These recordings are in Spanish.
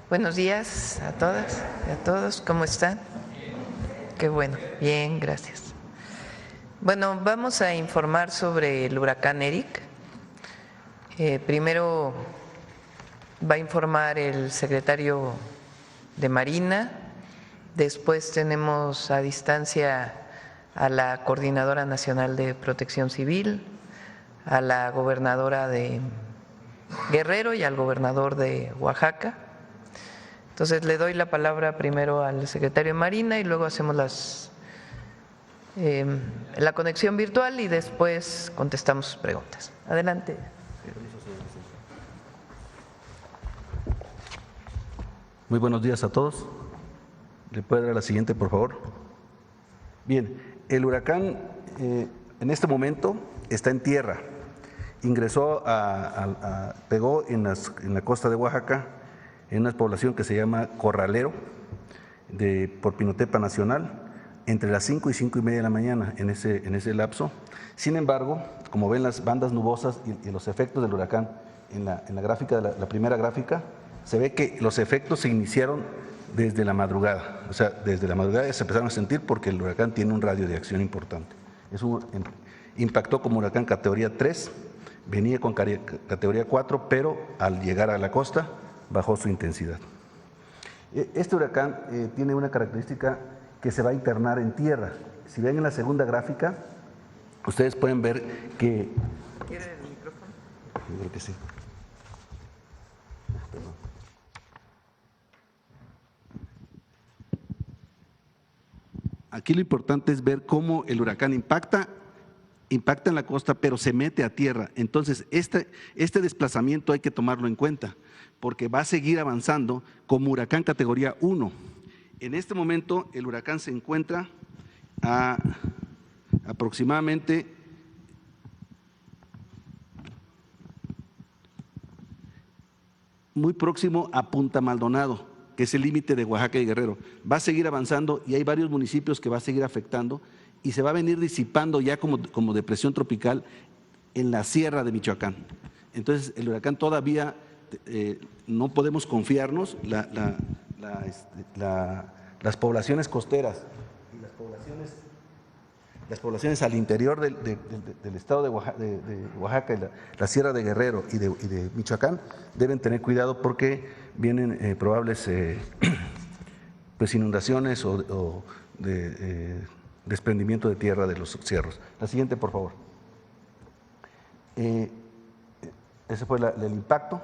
Buenos días a todas y a todos, ¿cómo están? Qué bueno, bien, gracias. Bueno, vamos a informar sobre el huracán Eric. Primero va a informar el secretario de Marina, después tenemos a distancia a la Coordinadora Nacional de Protección Civil, a la gobernadora de Guerrero y al gobernador de Oaxaca. Entonces le doy la palabra primero al secretario de Marina y luego hacemos la conexión virtual y después contestamos sus preguntas. Adelante. Muy buenos días a todos. ¿Le puede dar la siguiente, por favor? Bien, el huracán en este momento está en tierra. Ingresó, pegó en la costa de Oaxaca, en una población que se llama Corralero, por Pinotepa Nacional, entre las 5 y 5:30 de la mañana en ese lapso. Sin embargo, como ven las bandas nubosas y los efectos del huracán en la gráfica, la primera gráfica, se ve que los efectos se iniciaron desde la madrugada. O sea, desde la madrugada ya se empezaron a sentir porque el huracán tiene un radio de acción importante. Impactó como huracán categoría 3, venía con categoría 4, pero al llegar a la costa bajó su intensidad. Este huracán tiene una característica que se va a internar en tierra. Si ven en la segunda gráfica, ustedes pueden ver que… ¿Quiere el micrófono? Yo creo que sí. Perdón. Aquí lo importante es ver cómo el huracán impacta en la costa, pero se mete a tierra. Entonces, este desplazamiento hay que tomarlo en cuenta, porque va a seguir avanzando como huracán categoría 1. En este momento, el huracán se encuentra a aproximadamente muy próximo a Punta Maldonado, que es el límite de Oaxaca y Guerrero. Va a seguir avanzando y hay varios municipios que va a seguir afectando y se va a venir disipando ya como depresión tropical en la sierra de Michoacán. Entonces, el huracán todavía no podemos confiarnos, las poblaciones costeras y las poblaciones al interior del estado de Oaxaca y la sierra de Guerrero y de Michoacán deben tener cuidado porque vienen probables pues inundaciones o desprendimiento de tierra de los cerros. La siguiente, por favor. Ese fue el impacto.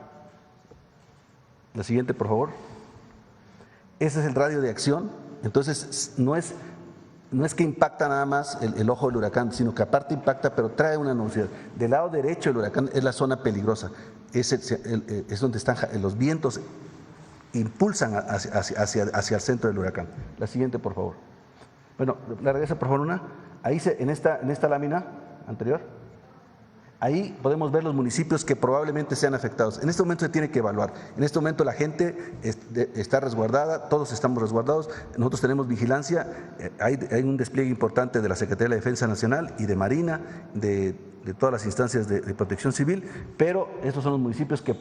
La siguiente, por favor. Ese es el radio de acción. Entonces, no es que impacta nada más el ojo del huracán, sino que aparte impacta, pero trae una nubosidad. Del lado derecho del huracán es la zona peligrosa. Es donde están los vientos, impulsan hacia el centro del huracán. La siguiente, por favor. Bueno, la regresa por favor una. Ahí en esta lámina anterior, ahí podemos ver los municipios que probablemente sean afectados. En este momento se tiene que evaluar. En este momento la gente está resguardada, todos estamos resguardados, nosotros tenemos vigilancia, hay un despliegue importante de la Secretaría de la Defensa Nacional y de Marina, de todas las instancias de protección civil, pero estos son los municipios que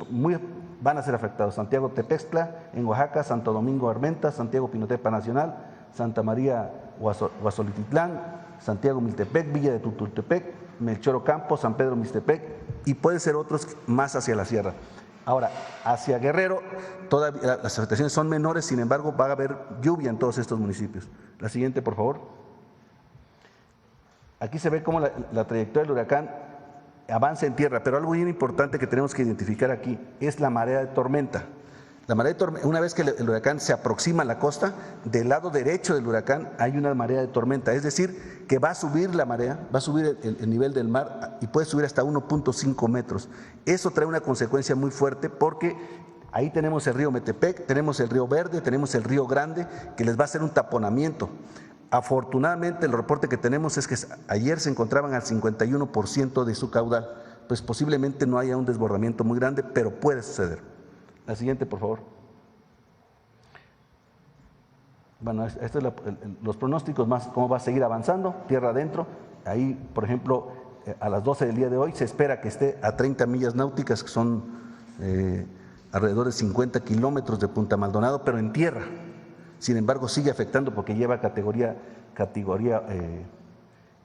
van a ser afectados. Santiago Tepextla en Oaxaca, Santo Domingo Armenta, Santiago Pinotepa Nacional, Santa María Huazolititlán, Santiago Miltepec, Villa de Tutultepec, Melchor Ocampo, San Pedro Mixtepec y pueden ser otros más hacia la sierra. Ahora, hacia Guerrero, todavía las afectaciones son menores, sin embargo, va a haber lluvia en todos estos municipios. La siguiente, por favor. Aquí se ve cómo la trayectoria del huracán avanza en tierra, pero algo bien importante que tenemos que identificar aquí es la marea de tormenta. La marea de tormenta, una vez que el huracán se aproxima a la costa, del lado derecho del huracán hay una marea de tormenta, es decir, que va a subir la marea, va a subir el nivel del mar y puede subir hasta 1.5 metros. Eso trae una consecuencia muy fuerte porque ahí tenemos el río Metepec, tenemos el río Verde, tenemos el río Grande, que les va a hacer un taponamiento. Afortunadamente, el reporte que tenemos es que ayer se encontraban al 51% de su caudal, pues posiblemente no haya un desbordamiento muy grande, pero puede suceder. La siguiente, por favor. Bueno, estos son los pronósticos más, cómo va a seguir avanzando, tierra adentro. Ahí, por ejemplo, a las 12 del día de hoy se espera que esté a 30 millas náuticas, que son alrededor de 50 kilómetros de Punta Maldonado, pero en tierra. Sin embargo, sigue afectando porque lleva categoría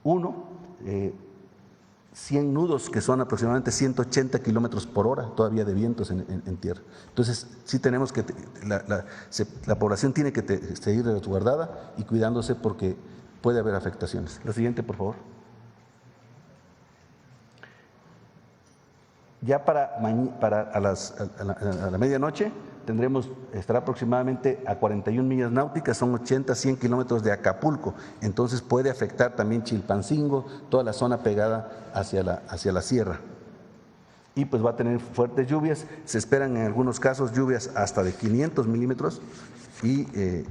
1, 100 nudos, que son aproximadamente 180 kilómetros por hora todavía de vientos en tierra. Entonces, sí tenemos que, la población tiene que seguir resguardada y cuidándose porque puede haber afectaciones. La siguiente, por favor. Ya a la medianoche estará aproximadamente a 41 millas náuticas, son 80, 100 kilómetros de Acapulco, entonces puede afectar también Chilpancingo, toda la zona pegada hacia la sierra. Y pues va a tener fuertes lluvias, se esperan en algunos casos lluvias hasta de 500 milímetros y en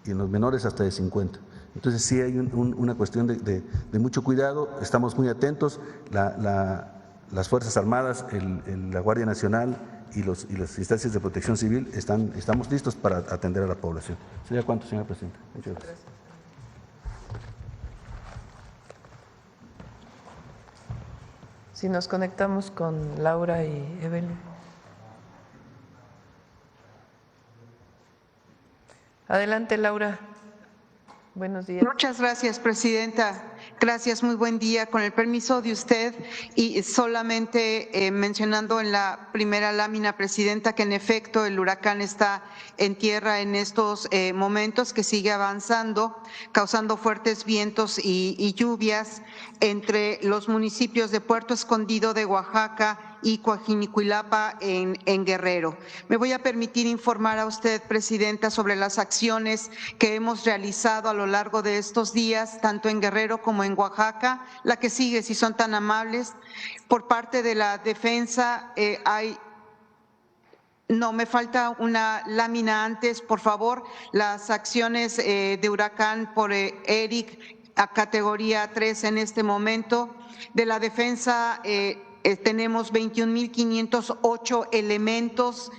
los menores hasta de 50. Entonces sí hay una cuestión de mucho cuidado, estamos muy atentos, las Fuerzas Armadas, la Guardia Nacional y las instancias de protección civil estamos listos para atender a la población. ¿Sería cuánto, señora presidenta? Muchas gracias. Si nos conectamos con Laura y Evelyn. Adelante, Laura. Buenos días. Muchas gracias, presidenta. Gracias, muy buen día. Con el permiso de usted y solamente mencionando en la primera lámina, presidenta, que en efecto el huracán está en tierra en estos momentos, que sigue avanzando, causando fuertes vientos y lluvias entre los municipios de Puerto Escondido de Oaxaca y Coajinicuilapa en Guerrero. Me voy a permitir informar a usted, presidenta, sobre las acciones que hemos realizado a lo largo de estos días, tanto en Guerrero como en Oaxaca. La que sigue, si son tan amables. Por parte de la defensa no, me falta una lámina antes, por favor. Las acciones de huracán por Eric a categoría 3 en este momento. De la defensa tenemos 21.508 elementos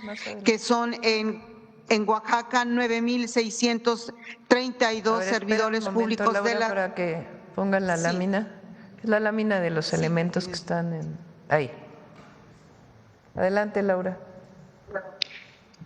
que son en Oaxaca 9.632 servidores públicos, Laura, de la… para que pongan la lámina. Es la lámina de los elementos que están ahí. Adelante, Laura.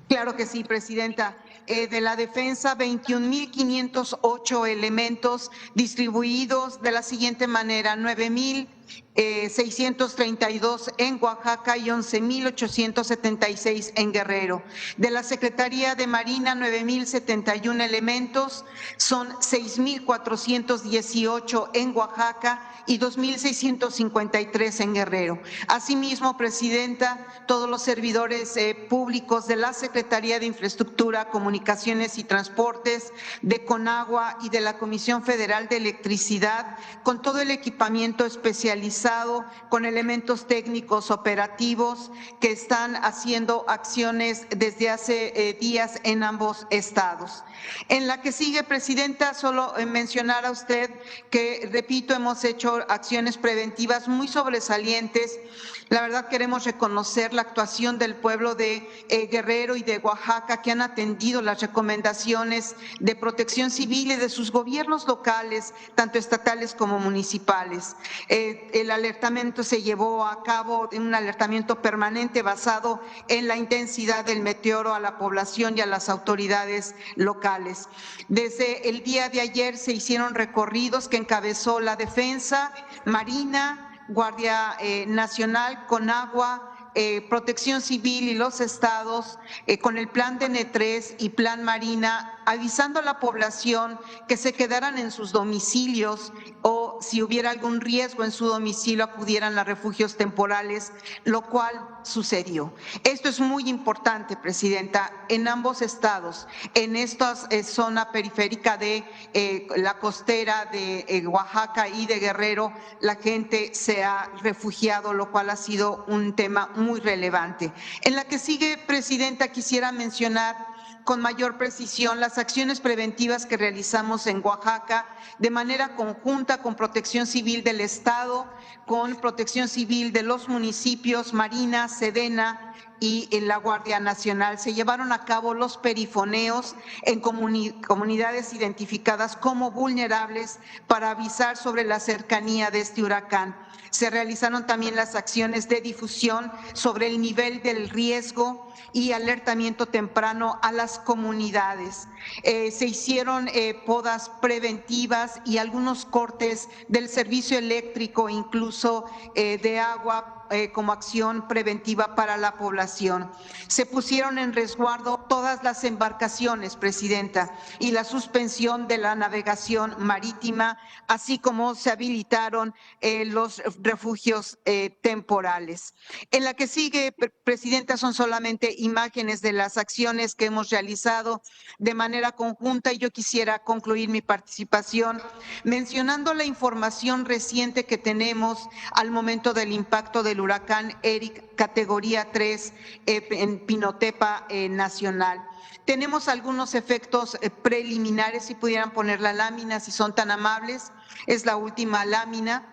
Claro que sí, presidenta. De la defensa, 21.508 elementos distribuidos de la siguiente manera: 9.632 en Oaxaca y 11.876 en Guerrero. De la Secretaría de Marina, 9.071 elementos, son 6.418 en Oaxaca y 2.653 en Guerrero. Asimismo, presidenta, todos los servidores públicos de la Secretaría de Infraestructura, Comunicaciones y Transportes, de Conagua y de la Comisión Federal de Electricidad, con todo el equipamiento especializado, con elementos técnicos operativos que están haciendo acciones desde hace días en ambos estados. En la que sigue, presidenta, solo mencionar a usted que, repito, hemos hecho acciones preventivas muy sobresalientes. La verdad, queremos reconocer la actuación del pueblo de Guerrero y de Oaxaca, que han atendido las recomendaciones de protección civil y de sus gobiernos locales, tanto estatales como municipales. El alertamiento se llevó a cabo en un alertamiento permanente basado en la intensidad del meteoro a la población y a las autoridades locales. Desde el día de ayer se hicieron recorridos que encabezó la Defensa, Marina, Guardia Nacional, Conagua, Protección Civil y los estados, con el plan DN3 y plan Marina, avisando a la población que se quedaran en sus domicilios o si hubiera algún riesgo en su domicilio acudieran a refugios temporales, lo cual sucedió. Esto es muy importante, presidenta, en ambos estados, en esta zona periférica de la costera de Oaxaca y de Guerrero, la gente se ha refugiado, lo cual ha sido un tema muy relevante. En la que sigue, presidenta, quisiera mencionar con mayor precisión las acciones preventivas que realizamos en Oaxaca de manera conjunta con Protección Civil del Estado, con Protección Civil de los municipios, Marina, Sedena, y en la Guardia Nacional. Se llevaron a cabo los perifoneos en comunidades identificadas como vulnerables para avisar sobre la cercanía de este huracán. Se realizaron también las acciones de difusión sobre el nivel del riesgo y alertamiento temprano a las comunidades. Se hicieron podas preventivas y algunos cortes del servicio eléctrico, incluso de agua, como acción preventiva para la población. Se pusieron en resguardo todas las embarcaciones, Presidenta, y la suspensión de la navegación marítima, así como se habilitaron los refugios temporales. En la que sigue, Presidenta, son solamente imágenes de las acciones que hemos realizado de manera conjunta, y yo quisiera concluir mi participación mencionando la información reciente que tenemos al momento del impacto del huracán Eric, categoría 3 en Pinotepa Nacional. Tenemos algunos efectos preliminares, si pudieran poner la lámina, si son tan amables. Es la última lámina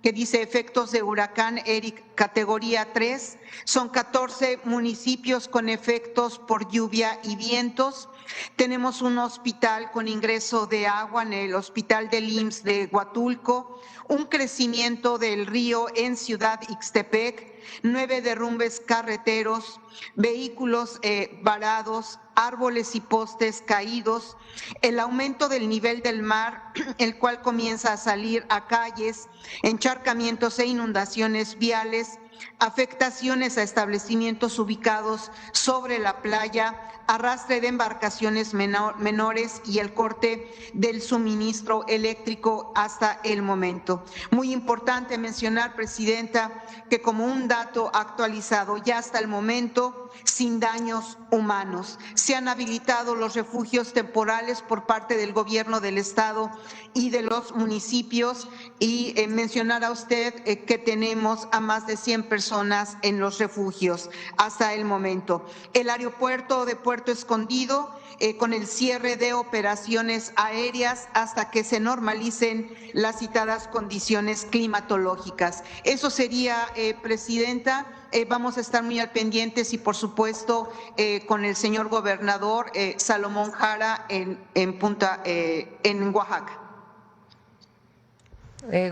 que dice efectos de huracán Eric, categoría 3. Son 14 municipios con efectos por lluvia y vientos. Tenemos un hospital con ingreso de agua en el hospital del IMSS de Huatulco, un crecimiento del río en Ciudad Ixtepec, 9 derrumbes carreteros, vehículos varados, árboles y postes caídos, el aumento del nivel del mar, el cual comienza a salir a calles, encharcamientos e inundaciones viales, afectaciones a establecimientos ubicados sobre la playa, arrastre de embarcaciones menores y el corte del suministro eléctrico hasta el momento. Muy importante mencionar, Presidenta, que como un dato actualizado ya hasta el momento, sin daños humanos, se han habilitado los refugios temporales por parte del Gobierno del Estado y de los municipios, y mencionar a usted que tenemos a más de 100 personas en los refugios hasta el momento. El aeropuerto de Puerto Escondido, con el cierre de operaciones aéreas hasta que se normalicen las citadas condiciones climatológicas. Eso sería, Presidenta. Vamos a estar muy al pendientes y, por supuesto, con el señor gobernador Salomón Jara en Oaxaca.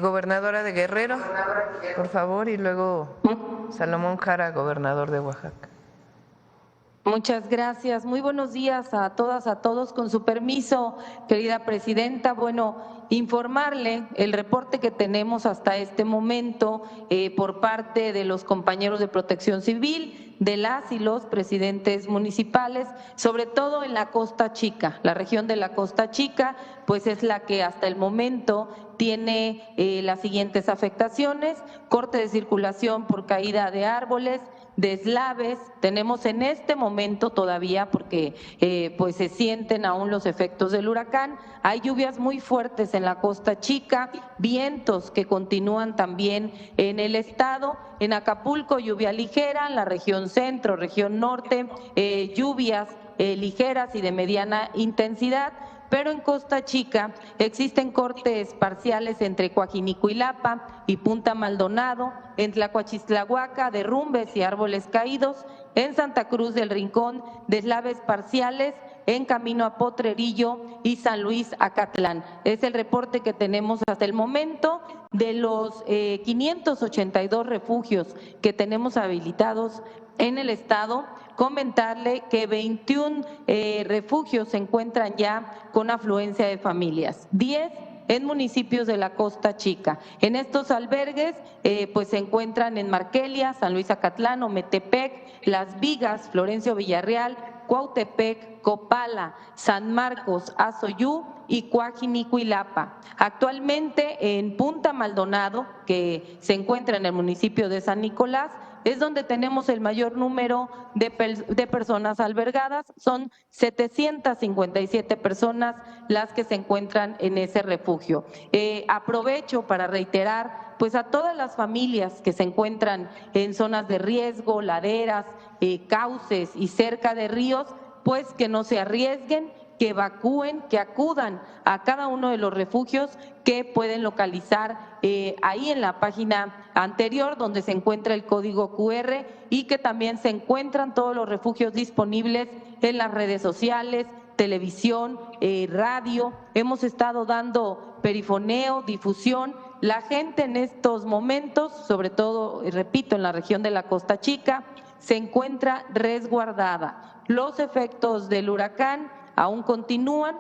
Gobernadora de Guerrero, por favor, y luego Salomón Jara, gobernador de Oaxaca. Muchas gracias. Muy buenos días a todas, a todos. Con su permiso, querida presidenta, bueno, informarle el reporte que tenemos hasta este momento por parte de los compañeros de Protección Civil, de las y los presidentes municipales, sobre todo en la Costa Chica. La región de la Costa Chica, pues es la que hasta el momento tiene las siguientes afectaciones: corte de circulación por caída de árboles, deslaves. Tenemos en este momento todavía, porque pues se sienten aún los efectos del huracán, hay lluvias muy fuertes en la Costa Chica, vientos que continúan también en el estado. En Acapulco, lluvia ligera, en la región centro, región norte, lluvias ligeras y de mediana intensidad. Pero en Costa Chica existen cortes parciales entre Coajinicuilapa y Punta Maldonado, en Tlacuachistlahuaca, derrumbes y árboles caídos, en Santa Cruz del Rincón, deslaves parciales, en camino a Potrerillo y San Luis Acatlán. Es el reporte que tenemos hasta el momento. De los 582 refugios que tenemos habilitados en el estado, comentarle que 21 refugios se encuentran ya con afluencia de familias, 10 en municipios de la Costa Chica. En estos albergues pues se encuentran en Marquelia, San Luis Acatlán, Ometepec, Las Vigas, Florencio Villarreal, Cuautepec, Copala, San Marcos, Azoyú y Coajinicuilapa. Actualmente en Punta Maldonado, que se encuentra en el municipio de San Nicolás, es donde tenemos el mayor número de personas albergadas. Son 757 personas las que se encuentran en ese refugio. Aprovecho para reiterar pues a todas las familias que se encuentran en zonas de riesgo, laderas, cauces y cerca de ríos, pues que no se arriesguen, que evacúen, que acudan a cada uno de los refugios que pueden localizar ahí en la página anterior, donde se encuentra el código QR y que también se encuentran todos los refugios disponibles en las redes sociales, televisión, radio. Hemos estado dando perifoneo, difusión. La gente en estos momentos, sobre todo, repito, en la región de la Costa Chica, se encuentra resguardada. Los efectos del huracán aún continúan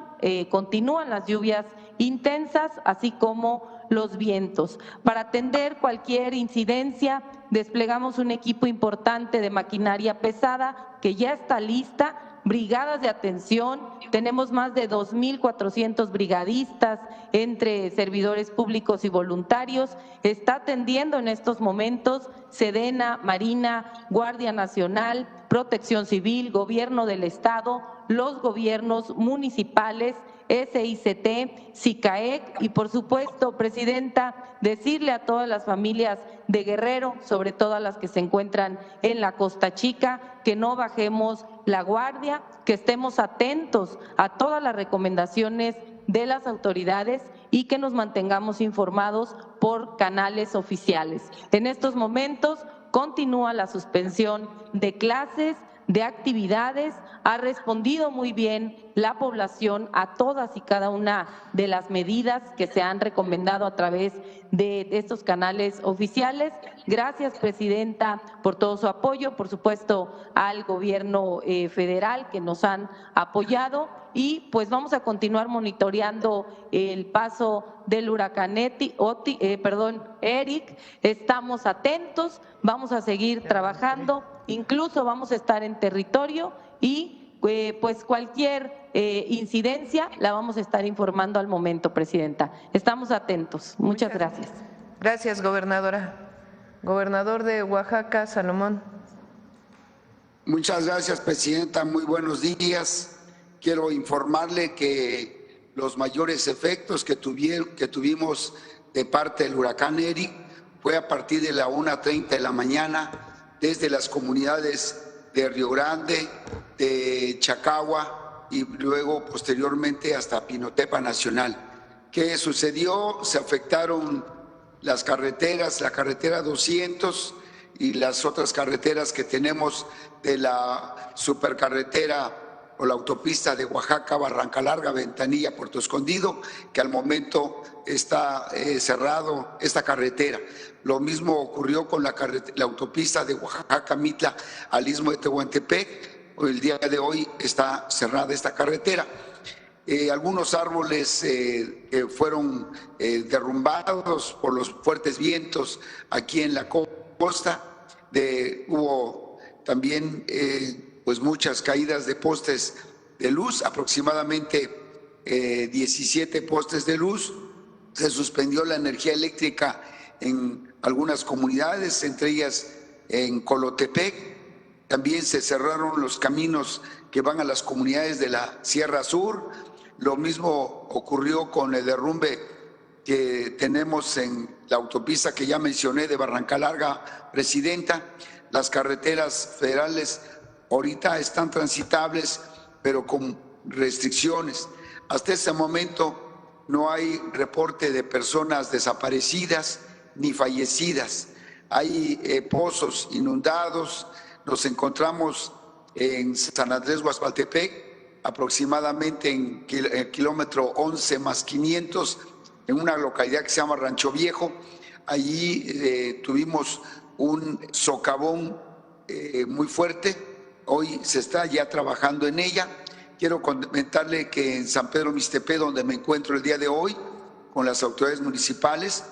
las lluvias intensas, así como los vientos. Para atender cualquier incidencia, desplegamos un equipo importante de maquinaria pesada que ya está lista, brigadas de atención, tenemos más de 2.400 brigadistas entre servidores públicos y voluntarios, está atendiendo en estos momentos Sedena, Marina, Guardia Nacional, Protección Civil, Gobierno del Estado, los gobiernos municipales, SICT, SICAEC y por supuesto, Presidenta, decirle a todas las familias de Guerrero, sobre todo a las que se encuentran en la Costa Chica, que no bajemos la guardia, que estemos atentos a todas las recomendaciones de las autoridades y que nos mantengamos informados por canales oficiales. En estos momentos continúa la suspensión de clases, de actividades, ha respondido muy bien la población a todas y cada una de las medidas que se han recomendado a través de estos canales oficiales. Gracias, Presidenta, por todo su apoyo, por supuesto al gobierno federal que nos han apoyado y pues vamos a continuar monitoreando el paso del huracán Eric. Estamos atentos, vamos a seguir trabajando, incluso vamos a estar en territorio y pues cualquier incidencia la vamos a estar informando al momento, Presidenta. Estamos atentos. Muchas gracias. Gracias, gobernadora. Gobernador de Oaxaca, Salomón. Muchas gracias, Presidenta. Muy buenos días. Quiero informarle que los mayores efectos que tuvimos de parte del huracán Eric fue a partir de la 1:30 de la mañana desde las comunidades de Río Grande, de Chacagua y luego posteriormente hasta Pinotepa Nacional. ¿Qué sucedió? Se afectaron las carreteras, la carretera 200 y las otras carreteras que tenemos de la supercarretera o la autopista de Oaxaca, Barranca Larga, Ventanilla, Puerto Escondido, que al momento está cerrado esta carretera. Lo mismo ocurrió con la autopista de Oaxaca-Mitla al Istmo de Tehuantepec. El día de hoy está cerrada esta carretera. Algunos árboles fueron derrumbados por los fuertes vientos aquí en la costa. Hubo también pues muchas caídas de postes de luz, aproximadamente 17 postes de luz. Se suspendió la energía eléctrica en algunas comunidades, entre ellas en Colotepec. También se cerraron los caminos que van a las comunidades de la Sierra Sur. Lo mismo ocurrió con el derrumbe que tenemos en la autopista que ya mencioné de Barranca Larga, Presidenta. Las carreteras federales ahorita están transitables, pero con restricciones. Hasta este momento no hay reporte de personas desaparecidas ni fallecidas. Hay pozos inundados. Nos encontramos en San Andrés Guazpaltepec, aproximadamente en kilómetro 11 más 500, en una localidad que se llama Rancho Viejo. Allí tuvimos un socavón muy fuerte. Hoy se está ya trabajando en ella. Quiero comentarle que en San Pedro Mixtepec, donde me encuentro el día de hoy, con las autoridades municipales,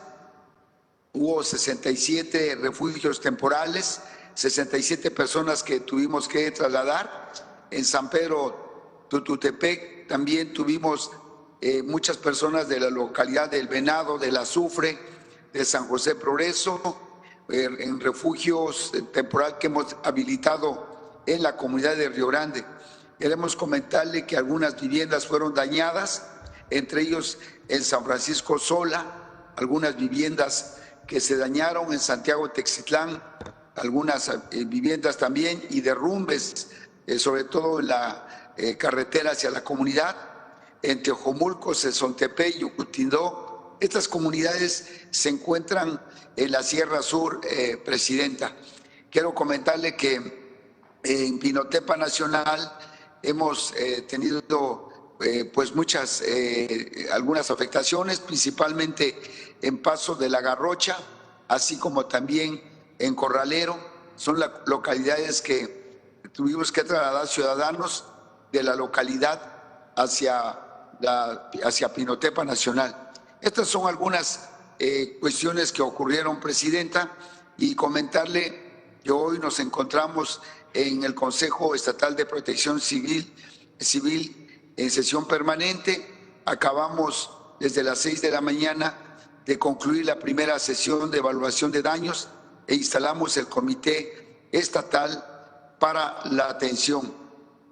hubo 67 refugios temporales, 67 personas que tuvimos que trasladar. En San Pedro Tututepec también tuvimos muchas personas de la localidad del Venado, del Azufre, de San José Progreso, en refugios temporales que hemos habilitado en la comunidad de Río Grande. Queremos comentarle que algunas viviendas fueron dañadas, entre ellos en San Francisco Sola, algunas viviendas que se dañaron en Santiago Texitlán, algunas viviendas también y derrumbes, sobre todo en la carretera hacia la comunidad. En Teojomulco, Sezontepec y Ucutindó Estas comunidades se encuentran en la Sierra Sur, Presidenta. Quiero comentarle que en Pinotepa Nacional hemos tenido pues algunas afectaciones, principalmente en Paso de la Garrocha, así como también en Corralero. Son las localidades que tuvimos que trasladar ciudadanos de la localidad hacia Pinotepa Nacional. Estas son algunas cuestiones que ocurrieron, Presidenta, y comentarle que hoy nos encontramos en el Consejo Estatal de Protección Civil en sesión permanente. Acabamos desde las 6 de la mañana de concluir la primera sesión de evaluación de daños e instalamos el Comité Estatal para la Atención.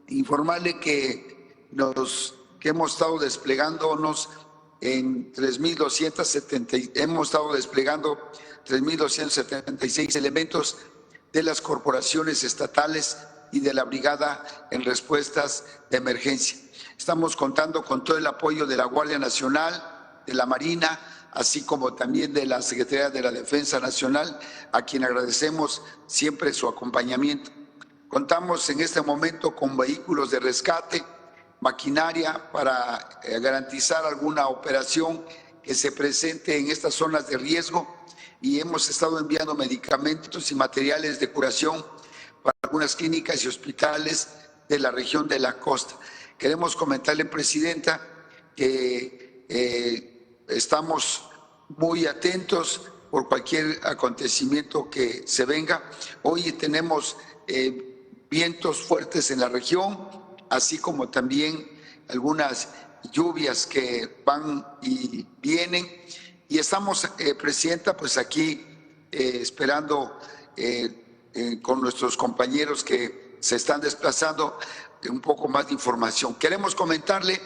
Informarle que hemos estado desplegándonos en 3.276 elementos de las corporaciones estatales y de la Brigada en Respuestas de Emergencia. Estamos contando con todo el apoyo de la Guardia Nacional, de la Marina, así como también de la Secretaría de la Defensa Nacional, a quien agradecemos siempre su acompañamiento. Contamos en este momento con vehículos de rescate, maquinaria para garantizar alguna operación que se presente en estas zonas de riesgo, y hemos estado enviando medicamentos y materiales de curación para algunas clínicas y hospitales de la región de la costa. Queremos comentarle, Presidenta, que estamos muy atentos por cualquier acontecimiento que se venga. Hoy tenemos vientos fuertes en la región, así como también algunas lluvias que van y vienen. Y estamos, Presidenta, pues aquí esperando con nuestros compañeros que se están desplazando un poco más de información. Queremos comentarle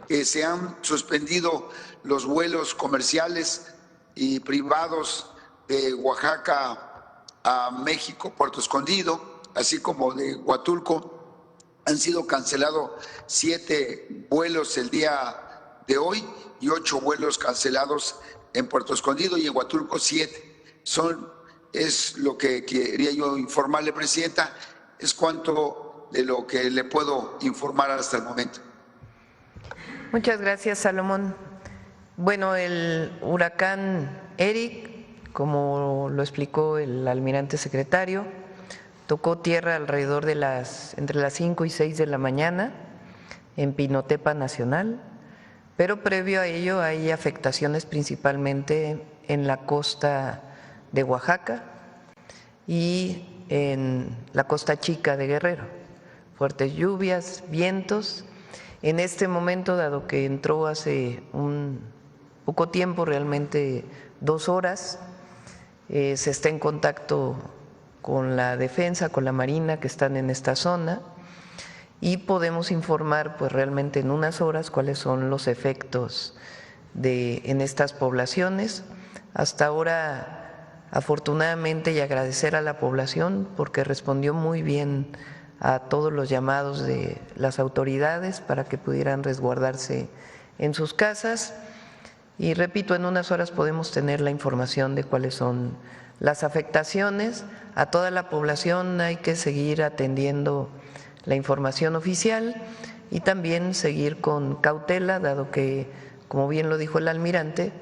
que se han suspendido los vuelos comerciales y privados de Oaxaca a México, Puerto Escondido, así como de Huatulco. Han sido cancelados 7 vuelos el día de hoy y 8 vuelos cancelados en Puerto Escondido, y en Huatulco 7. Es lo que quería yo informarle, Presidenta. Es cuanto de lo que le puedo informar hasta el momento. Muchas gracias, Salomón. Bueno, el huracán Eric, como lo explicó el almirante secretario, tocó tierra alrededor de entre las 5 y 6 de la mañana en Pinotepa Nacional, pero previo a ello hay afectaciones principalmente en la costa de Oaxaca y en la costa chica de Guerrero. Fuertes lluvias, vientos. En este momento, dado que entró hace un poco tiempo, realmente 2 horas, se está en contacto con la defensa, con la Marina que están en esta zona, y podemos informar pues realmente en unas horas cuáles son los efectos en estas poblaciones. Hasta ahora, afortunadamente, y agradecer a la población porque respondió muy bien a todos los llamados de las autoridades para que pudieran resguardarse en sus casas. Y repito, en unas horas podemos tener la información de cuáles son las afectaciones. A toda la población hay que seguir atendiendo la información oficial y también seguir con cautela, dado que, como bien lo dijo el almirante,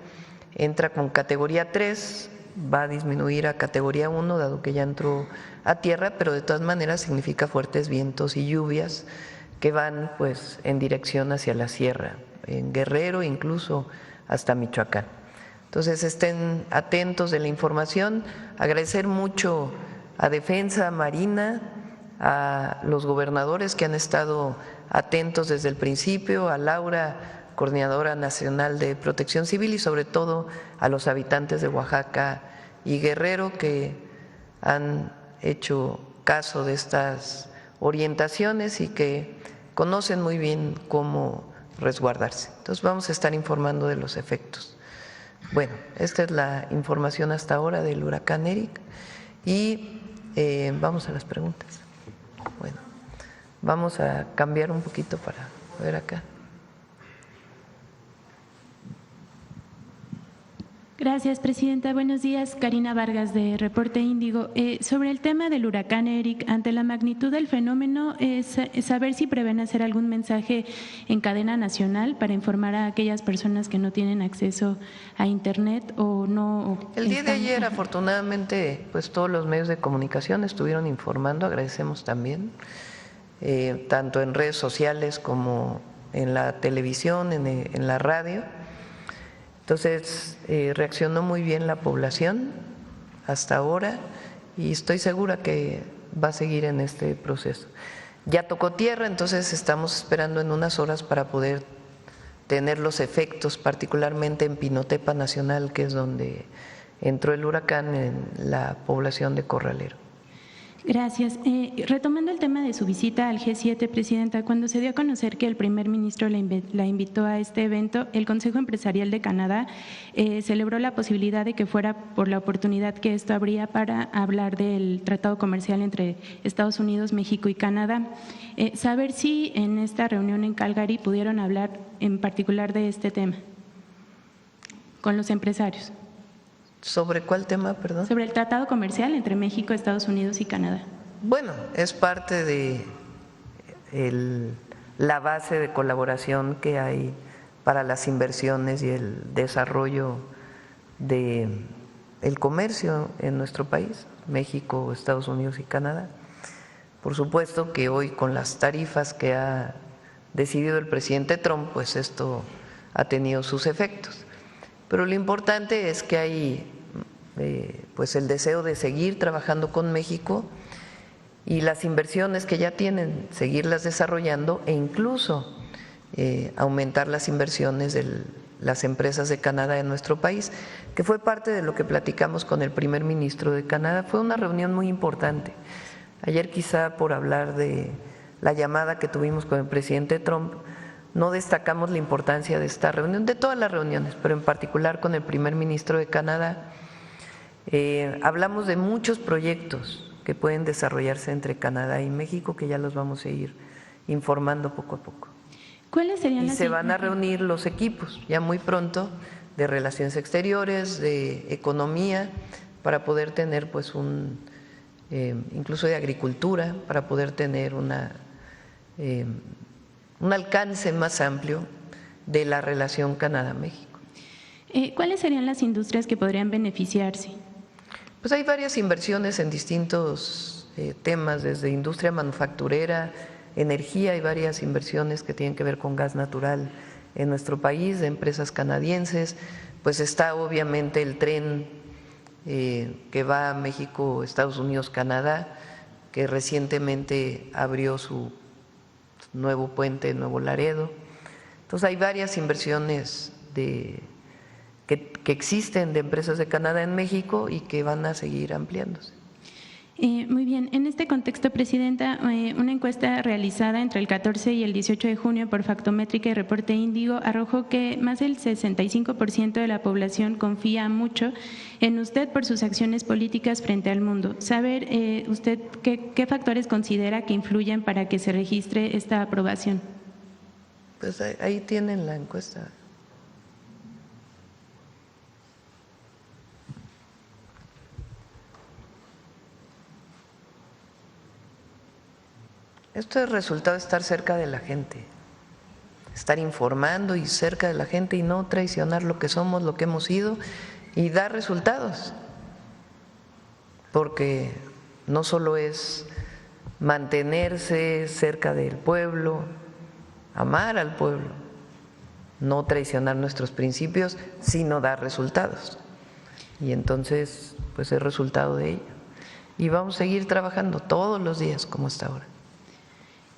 entra con categoría 3, va a disminuir a categoría 1, dado que ya entró a tierra, pero de todas maneras significa fuertes vientos y lluvias que van pues en dirección hacia la sierra, en Guerrero, incluso hasta Michoacán. Entonces estén atentos de la información. Agradecer mucho a Defensa, Marina, a los gobernadores que han estado atentos desde el principio, a Laura, Coordinadora Nacional de Protección Civil, y sobre todo a los habitantes de Oaxaca y Guerrero que han hecho caso de estas orientaciones y que conocen muy bien cómo resguardarse. Entonces vamos a estar informando de los efectos. Bueno, esta es la información hasta ahora del huracán Eric y vamos a las preguntas. Bueno, vamos a cambiar un poquito para ver acá. Gracias, presidenta. Buenos días. Karina Vargas, de Reporte Índigo. Sobre el tema del huracán Eric, ante la magnitud del fenómeno, es saber si prevén hacer algún mensaje en cadena nacional para informar a aquellas personas que no tienen acceso a Internet o no. El día de ayer, afortunadamente, pues todos los medios de comunicación estuvieron informando, agradecemos también, tanto en redes sociales como en la televisión, en la radio. Entonces, reaccionó muy bien la población hasta ahora y estoy segura que va a seguir en este proceso. Ya tocó tierra, entonces estamos esperando en unas horas para poder tener los efectos, particularmente en Pinotepa Nacional, que es donde entró el huracán, en la población de Corralero. Gracias. Retomando el tema de su visita al G7, presidenta, cuando se dio a conocer que el primer ministro la invitó a este evento, el Consejo Empresarial de Canadá celebró la posibilidad de que fuera por la oportunidad que esto habría para hablar del tratado comercial entre Estados Unidos, México y Canadá. Saber si en esta reunión en Calgary pudieron hablar en particular de este tema con los empresarios. ¿Sobre cuál tema, perdón? Sobre el tratado comercial entre México, Estados Unidos y Canadá. Bueno, es parte de la base de colaboración que hay para las inversiones y el desarrollo del comercio en nuestro país, México, Estados Unidos y Canadá. Por supuesto que hoy, con las tarifas que ha decidido el presidente Trump, pues esto ha tenido sus efectos. Pero lo importante es que hay pues el deseo de seguir trabajando con México y las inversiones que ya tienen, seguirlas desarrollando e incluso aumentar las inversiones de las empresas de Canadá en nuestro país, que fue parte de lo que platicamos con el primer ministro de Canadá. Fue una reunión muy importante. Ayer, quizá por hablar de la llamada que tuvimos con el presidente Trump, no destacamos la importancia de esta reunión, de todas las reuniones, pero en particular con el primer ministro de Canadá. Hablamos de muchos proyectos que pueden desarrollarse entre Canadá y México, que ya los vamos a ir informando poco a poco. ¿Cuáles serían y las se van a reunir los equipos ya muy pronto de Relaciones Exteriores, de Economía, para poder tener pues incluso de Agricultura, para poder tener un alcance más amplio de la relación Canadá-México. ¿Cuáles serían las industrias que podrían beneficiarse? Pues hay varias inversiones en distintos temas, desde industria manufacturera, energía, hay varias inversiones que tienen que ver con gas natural en nuestro país, de empresas canadienses. Pues está obviamente el tren que va a México, Estados Unidos, Canadá, que recientemente abrió su nuevo puente en Nuevo Laredo. Entonces hay varias inversiones que existen de empresas de Canadá en México y que van a seguir ampliándose. Muy bien. En este contexto, presidenta, una encuesta realizada entre el 14 y el 18 de junio por Factométrica y Reporte Índigo arrojó que más del 65% de la población confía mucho en usted por sus acciones políticas frente al mundo. Saber usted qué factores considera que influyen para que se registre esta aprobación. Pues ahí tienen la encuesta. Esto es resultado de estar cerca de la gente, estar informando y cerca de la gente y no traicionar lo que somos, lo que hemos sido y dar resultados. Porque no solo es mantenerse cerca del pueblo, amar al pueblo, no traicionar nuestros principios, sino dar resultados. Y entonces, pues es resultado de ello. Y vamos a seguir trabajando todos los días como hasta ahora.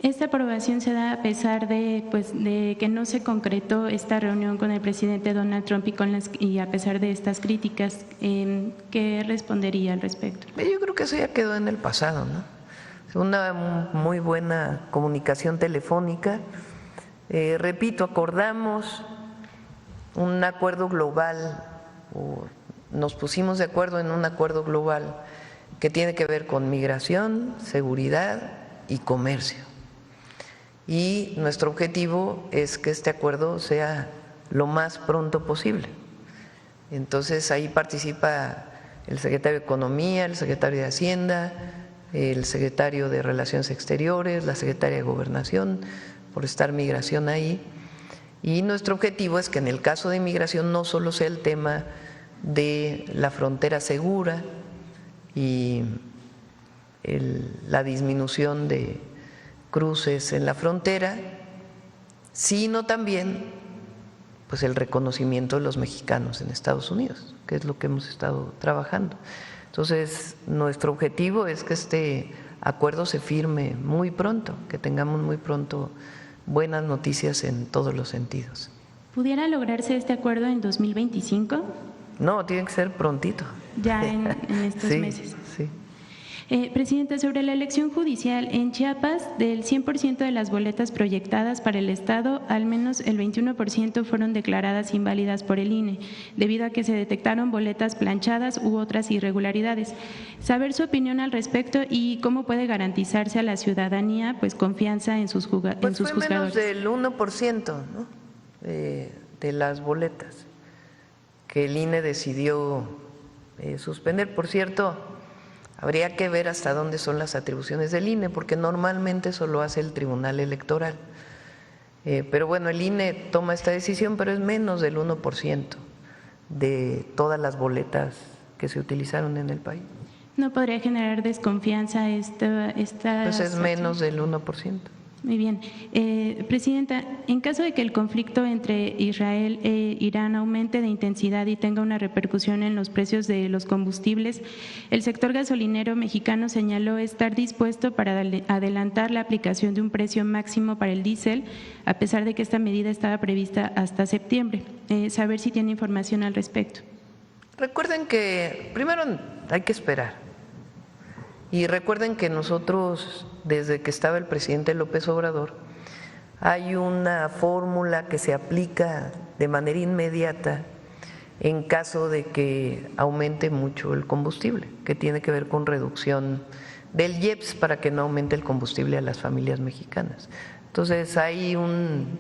Esta aprobación se da a pesar de que no se concretó esta reunión con el presidente Donald Trump y a pesar de estas críticas. ¿Qué respondería al respecto? Yo creo que eso ya quedó en el pasado, ¿no? Una muy buena comunicación telefónica. Repito, acordamos un acuerdo global, o nos pusimos de acuerdo en un acuerdo global que tiene que ver con migración, seguridad y comercio. Y nuestro objetivo es que este acuerdo sea lo más pronto posible. Entonces ahí participa el secretario de Economía, el secretario de Hacienda, el secretario de Relaciones Exteriores, la secretaria de Gobernación, por estar migración ahí. Y nuestro objetivo es que en el caso de inmigración no solo sea el tema de la frontera segura y la disminución de cruces en la frontera, sino también pues el reconocimiento de los mexicanos en Estados Unidos, que es lo que hemos estado trabajando. Entonces, nuestro objetivo es que este acuerdo se firme muy pronto, que tengamos muy pronto buenas noticias en todos los sentidos. ¿Pudiera lograrse este acuerdo en 2025? No, tiene que ser prontito. Ya en estos meses. Sí. Presidenta, sobre la elección judicial, en Chiapas, del 100% de las boletas proyectadas para el Estado, al menos el 21% fueron declaradas inválidas por el INE, debido a que se detectaron boletas planchadas u otras irregularidades. Saber su opinión al respecto y cómo puede garantizarse a la ciudadanía pues confianza en sus juzgadores. Pues fue menos del 1%, ¿no? De las boletas que el INE decidió suspender. Por cierto, habría que ver hasta dónde son las atribuciones del INE, porque normalmente eso lo hace el Tribunal Electoral. Pero bueno, el INE toma esta decisión, pero es menos del 1% de todas las boletas que se utilizaron en el país. ¿No podría generar desconfianza esta Pues es menos del 1%. Muy bien. Presidenta, en caso de que el conflicto entre Israel e Irán aumente de intensidad y tenga una repercusión en los precios de los combustibles, el sector gasolinero mexicano señaló estar dispuesto para adelantar la aplicación de un precio máximo para el diésel, a pesar de que esta medida estaba prevista hasta septiembre. Saber si tiene información al respecto. Recuerden que primero hay que esperar. Y recuerden que nosotros, desde que estaba el presidente López Obrador, hay una fórmula que se aplica de manera inmediata en caso de que aumente mucho el combustible, que tiene que ver con reducción del IEPS para que no aumente el combustible a las familias mexicanas. Entonces hay un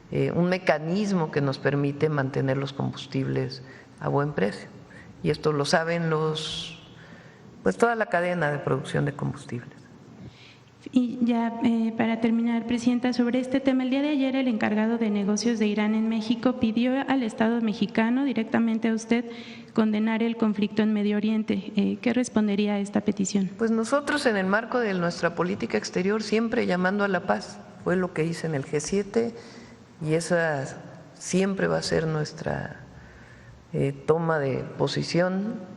mecanismo que nos permite mantener los combustibles a buen precio. Y esto lo saben pues toda la cadena de producción de combustibles. Y ya para terminar, Presidenta, sobre este tema, el día de ayer el encargado de negocios de Irán en México pidió al Estado mexicano, directamente a usted, condenar el conflicto en Medio Oriente. ¿Qué respondería a esta petición? Pues nosotros en el marco de nuestra política exterior siempre llamando a la paz, fue lo que hice en el G7 y esa siempre va a ser nuestra toma de posición,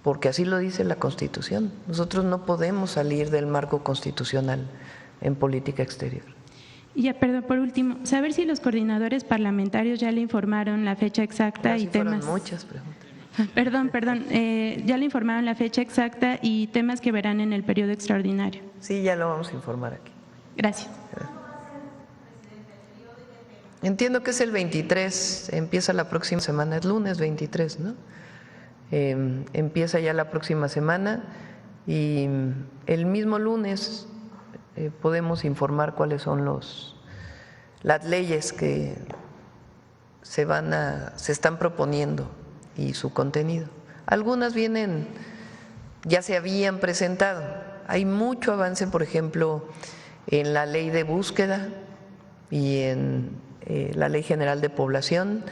porque así lo dice la Constitución. Nosotros no podemos salir del marco constitucional en política exterior. Y ya, perdón, por último, saber si los coordinadores parlamentarios ya le informaron la fecha exacta y temas. Fueron muchas preguntas. Perdón, ya le informaron la fecha exacta y temas que verán en el periodo extraordinario. Sí, ya lo vamos a informar aquí. Gracias. Entiendo que es el 23, empieza la próxima semana, es lunes 23, ¿no? Empieza ya la próxima semana y el mismo lunes podemos informar cuáles son las leyes que se están proponiendo y su contenido. Algunas ya se habían presentado. Hay mucho avance, por ejemplo, en la ley de búsqueda y en la Ley General de Población,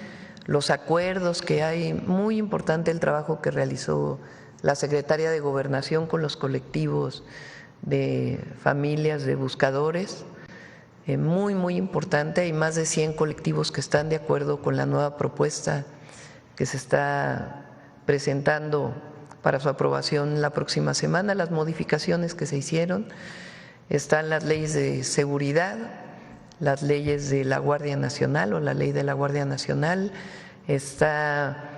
los acuerdos que hay, muy importante el trabajo que realizó la Secretaría de Gobernación con los colectivos de familias de buscadores, muy importante, hay más de 100 colectivos que están de acuerdo con la nueva propuesta que se está presentando para su aprobación la próxima semana, las modificaciones que se hicieron, están las leyes de seguridad, las leyes de la Guardia Nacional o la ley de la Guardia Nacional, está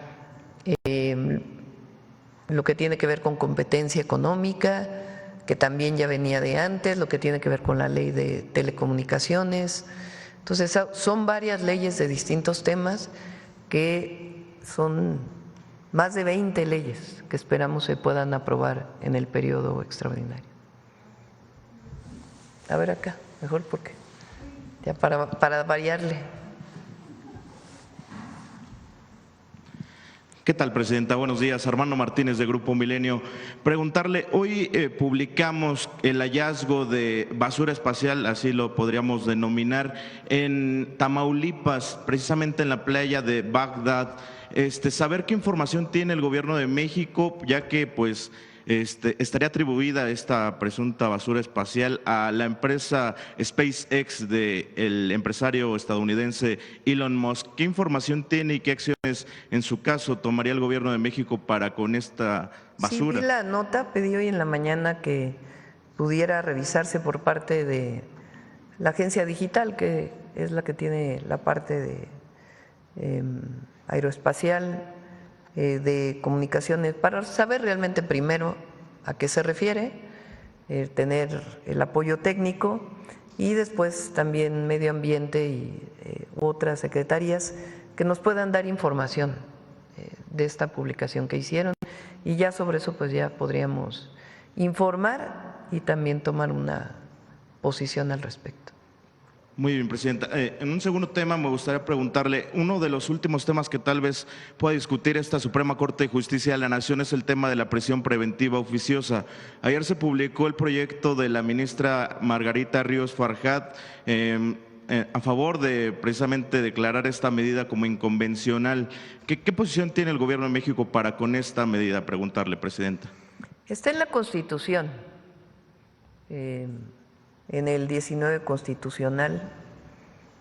lo que tiene que ver con competencia económica, que también ya venía de antes, lo que tiene que ver con la ley de telecomunicaciones. Entonces, son varias leyes de distintos temas que son más de 20 leyes que esperamos se puedan aprobar en el periodo extraordinario. A ver acá, mejor porque ya para variarle. ¿Qué tal, Presidenta? Buenos días. Armando Martínez, de Grupo Milenio. Preguntarle, hoy publicamos el hallazgo de basura espacial, así lo podríamos denominar, en Tamaulipas, precisamente en la playa de Bagdad. Saber qué información tiene el Gobierno de México, ya que pues estaría atribuida esta presunta basura espacial a la empresa SpaceX del empresario estadounidense Elon Musk. ¿Qué información tiene y qué acciones, en su caso, tomaría el Gobierno de México para con esta basura? Sí, vi la nota, pedí hoy en la mañana que pudiera revisarse por parte de la agencia digital, que es la que tiene la parte de aeroespacial, de comunicaciones, para saber realmente primero a qué se refiere, tener el apoyo técnico y después también medio ambiente y otras secretarías que nos puedan dar información de esta publicación que hicieron, y ya sobre eso pues ya podríamos informar y también tomar una posición al respecto. Muy bien, Presidenta. En un segundo tema me gustaría preguntarle, uno de los últimos temas que tal vez pueda discutir esta Suprema Corte de Justicia de la Nación es el tema de la prisión preventiva oficiosa. Ayer se publicó el proyecto de la ministra Margarita Ríos Farjat a favor de precisamente declarar esta medida como inconvencional. ¿Qué posición tiene el Gobierno de México para con esta medida? Preguntarle, Presidenta. Está en la Constitución. En el 19 constitucional,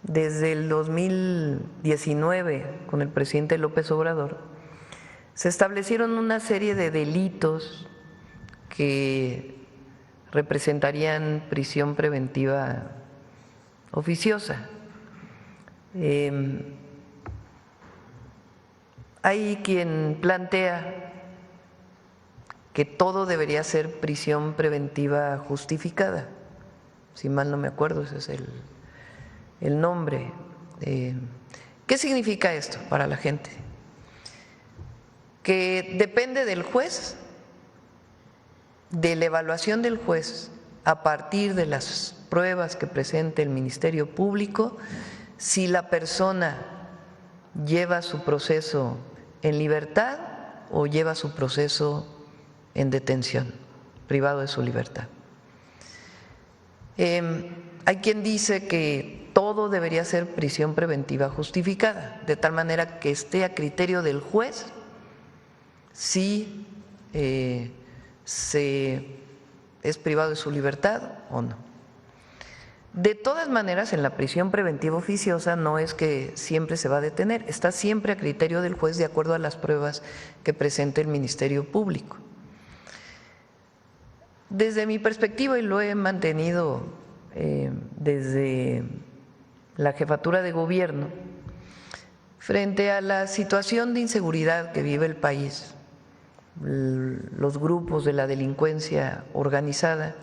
desde el 2019, con el presidente López Obrador, se establecieron una serie de delitos que representarían prisión preventiva oficiosa. Hay quien plantea que todo debería ser prisión preventiva justificada. Si mal no me acuerdo, ese es el nombre. ¿Qué significa esto para la gente? Que depende del juez, de la evaluación del juez, a partir de las pruebas que presente el Ministerio Público, si la persona lleva su proceso en libertad o lleva su proceso en detención, privado de su libertad. Hay quien dice que todo debería ser prisión preventiva justificada, de tal manera que esté a criterio del juez si se es privado de su libertad o no. De todas maneras, en la prisión preventiva oficiosa no es que siempre se va a detener, está siempre a criterio del juez de acuerdo a las pruebas que presente el Ministerio Público. Desde mi perspectiva, y lo he mantenido desde la jefatura de gobierno, frente a la situación de inseguridad que vive el país, los grupos de la delincuencia organizada,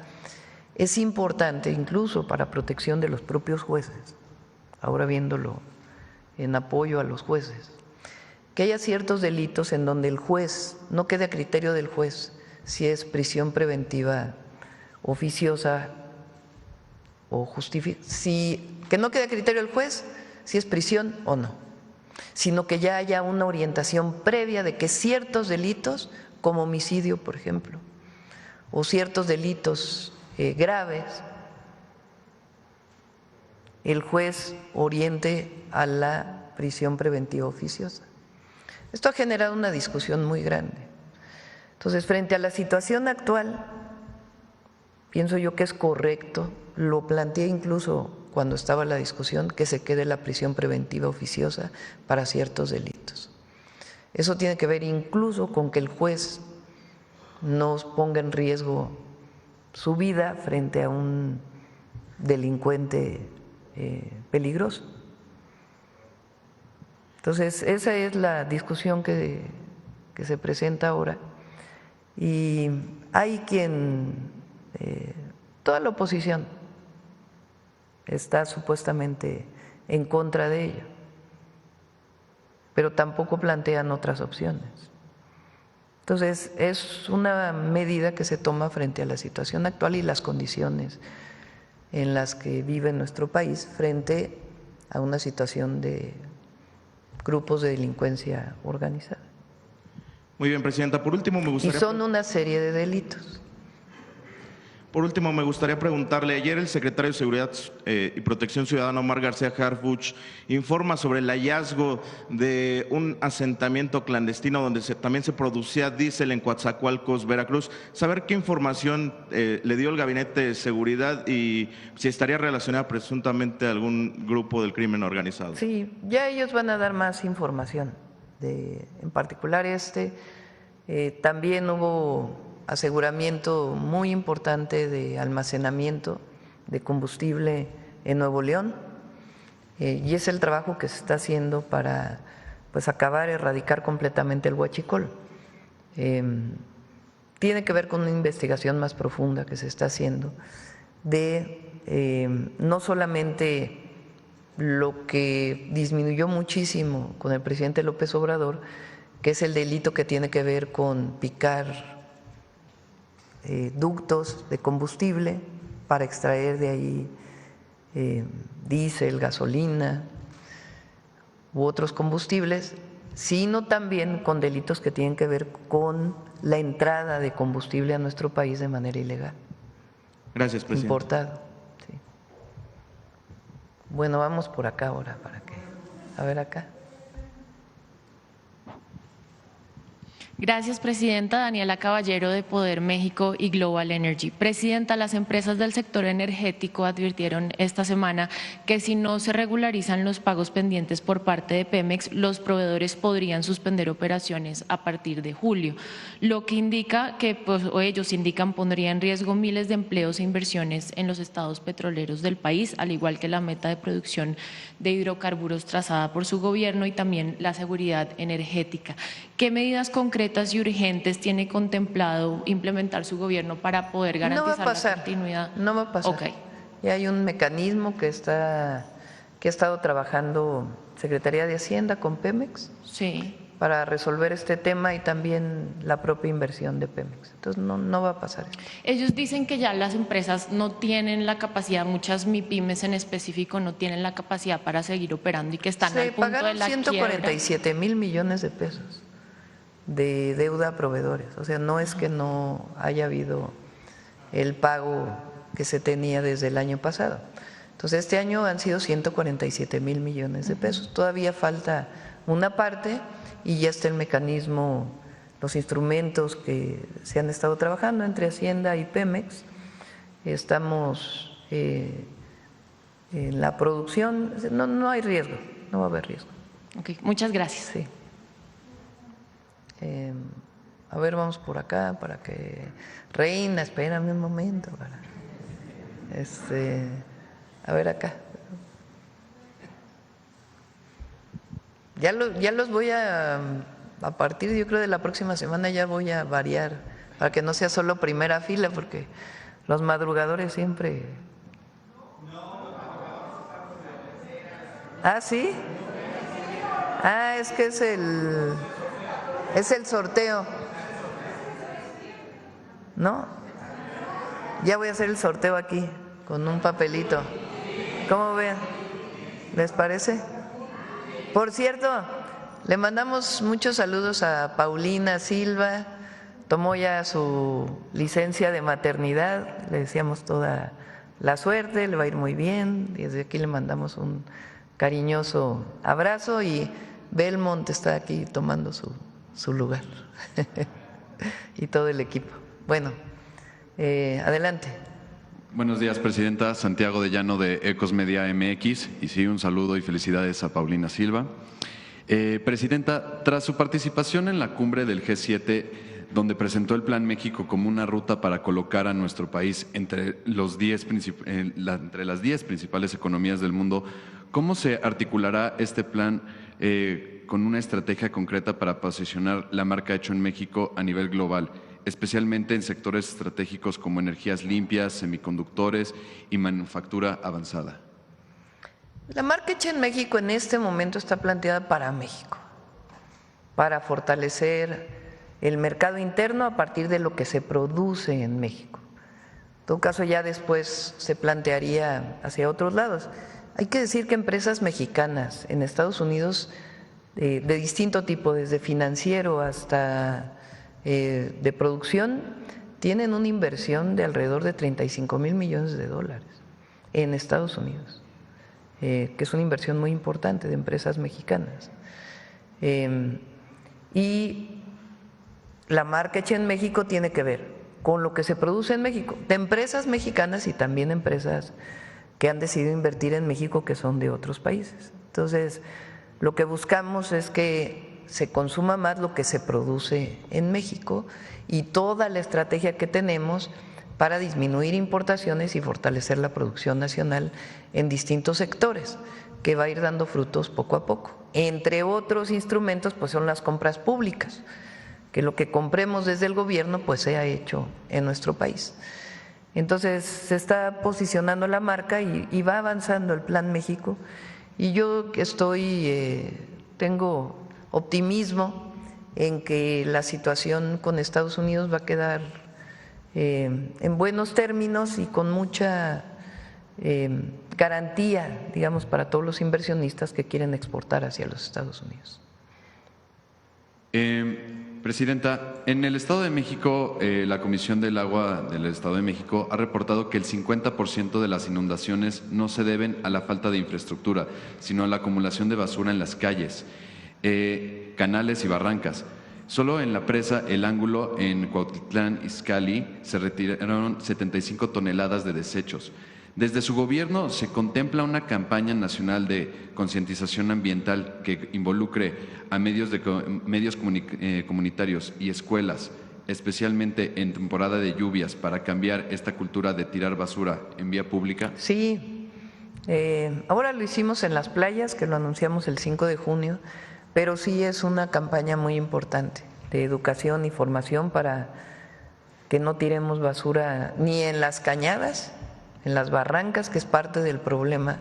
es importante, incluso para protección de los propios jueces, ahora viéndolo en apoyo a los jueces, que haya ciertos delitos en donde el juez, no quede a criterio del juez si es prisión preventiva oficiosa o que no quede a criterio del juez si es prisión o no, sino que ya haya una orientación previa de que ciertos delitos, como homicidio, por ejemplo, o ciertos delitos graves, el juez oriente a la prisión preventiva oficiosa. Esto ha generado una discusión muy grande. Entonces, frente a la situación actual, pienso yo que es correcto, lo planteé incluso cuando estaba la discusión, que se quede la prisión preventiva oficiosa para ciertos delitos. Eso tiene que ver incluso con que el juez no ponga en riesgo su vida frente a un delincuente peligroso. Entonces, esa es la discusión que se presenta ahora. Y hay quien, toda la oposición está supuestamente en contra de ello, pero tampoco plantean otras opciones. Entonces, es una medida que se toma frente a la situación actual y las condiciones en las que vive nuestro país frente a una situación de grupos de delincuencia organizada. Muy bien, Presidenta. Por último, me Y gustaría… son una serie de delitos. Por último, me gustaría preguntarle, ayer el secretario de Seguridad y Protección Ciudadana, Omar García Harfuch, informa sobre el hallazgo de un asentamiento clandestino donde también se producía diésel en Coatzacoalcos, Veracruz. Saber qué información le dio el Gabinete de Seguridad y si estaría relacionada presuntamente a algún grupo del crimen organizado. Sí, ya ellos van a dar más información, en particular también hubo aseguramiento muy importante de almacenamiento de combustible en Nuevo León, y es el trabajo que se está haciendo para pues acabar, erradicar completamente el huachicol. Tiene que ver con una investigación más profunda que se está haciendo de no solamente lo que disminuyó muchísimo con el presidente López Obrador, que es el delito que tiene que ver con picar ductos de combustible para extraer de ahí diésel, gasolina u otros combustibles, sino también con delitos que tienen que ver con la entrada de combustible a nuestro país de manera ilegal. Gracias, Presidente. Importado. Sí. Bueno, vamos por acá ahora para que… A ver acá. Gracias, Presidenta. Daniela Caballero, de Poder México y Global Energy. Presidenta, las empresas del sector energético advirtieron esta semana que si no se regularizan los pagos pendientes por parte de Pemex, los proveedores podrían suspender operaciones a partir de julio, lo que indica que, o ellos indican, pondría en riesgo miles de empleos e inversiones en los estados petroleros del país, al igual que la meta de producción de hidrocarburos trazada por su gobierno y también la seguridad energética. ¿Qué medidas concretas y urgentes tiene contemplado implementar su gobierno para poder garantizar la continuidad? No va a pasar. Okay. Y hay un mecanismo que ha estado trabajando Secretaría de Hacienda con Pemex, sí, para resolver este tema, y también la propia inversión de Pemex. Entonces no va a pasar esto. Ellos dicen que ya las empresas no tienen la capacidad, muchas MIPYMES en específico no tienen la capacidad para seguir operando y que están al punto de la quiebra. 147 mil millones de pesos de deuda a proveedores. O sea, no es que no haya habido el pago que se tenía desde el año pasado. Entonces, este año han sido 147 mil millones de pesos. Todavía falta una parte y ya está el mecanismo, los instrumentos que se han estado trabajando entre Hacienda y Pemex. Estamos en la producción, no hay riesgo, no va a haber riesgo. Okay, muchas gracias. Sí. A ver, vamos por acá para que… Reina, espérame un momento. A ver acá. Ya los voy a partir, yo creo, de la próxima semana ya voy a variar, para que no sea solo primera fila, porque los madrugadores siempre… ¿Ah, sí? Ah, es que es el sorteo, ¿no? Ya voy a hacer el sorteo aquí con un papelito. ¿Cómo ven? ¿Les parece? Por cierto, le mandamos muchos saludos a Paulina Silva. Tomó ya su licencia de maternidad. Le deseamos toda la suerte, le va a ir muy bien. Desde aquí le mandamos un cariñoso abrazo, y Belmont está aquí tomando su lugar y todo el equipo. Bueno, adelante. Buenos días, Presidenta. Santiago de Llano, de Ecos Media MX. Y sí, un saludo y felicidades a Paulina Silva. Presidenta, tras su participación en la cumbre del G7, donde presentó el Plan México como una ruta para colocar a nuestro país entre las 10 principales economías del mundo, ¿cómo se articulará este plan con una estrategia concreta para posicionar la marca Hecho en México a nivel global, especialmente en sectores estratégicos como energías limpias, semiconductores y manufactura avanzada? La marca Hecha en México en este momento está planteada para México, para fortalecer el mercado interno a partir de lo que se produce en México. En todo caso, ya después se plantearía hacia otros lados. Hay que decir que empresas mexicanas en Estados Unidos de distinto tipo, desde financiero hasta de producción, tienen una inversión de alrededor de 35,000 millones de dólares en Estados Unidos, que es una inversión muy importante de empresas mexicanas. Y la marca hecha en México tiene que ver con lo que se produce en México, de empresas mexicanas y también empresas que han decidido invertir en México que son de otros países. Entonces, lo que buscamos es que se consuma más lo que se produce en México y toda la estrategia que tenemos para disminuir importaciones y fortalecer la producción nacional en distintos sectores, que va a ir dando frutos poco a poco. Entre otros instrumentos, pues son las compras públicas, que lo que compremos desde el gobierno pues sea hecho en nuestro país. Entonces se está posicionando la marca y va avanzando el Plan México, y yo tengo optimismo en que la situación con Estados Unidos va a quedar en buenos términos y con mucha garantía, digamos, para todos los inversionistas que quieren exportar hacia los Estados Unidos. Presidenta, en el Estado de México, la Comisión del Agua del Estado de México ha reportado que el 50% de las inundaciones no se deben a la falta de infraestructura, sino a la acumulación de basura en las calles, canales y barrancas. Solo en la presa El Ángulo, en Cuautitlán Izcalli, se retiraron 75 toneladas de desechos. Desde su gobierno se contempla una campaña nacional de concientización ambiental que involucre a medios comunitarios y escuelas, especialmente en temporada de lluvias, para cambiar esta cultura de tirar basura en vía pública. Sí, ahora lo hicimos en las playas, que lo anunciamos el 5 de junio, pero sí es una campaña muy importante de educación y formación para que no tiremos basura ni en las cañadas, en las barrancas, que es parte del problema,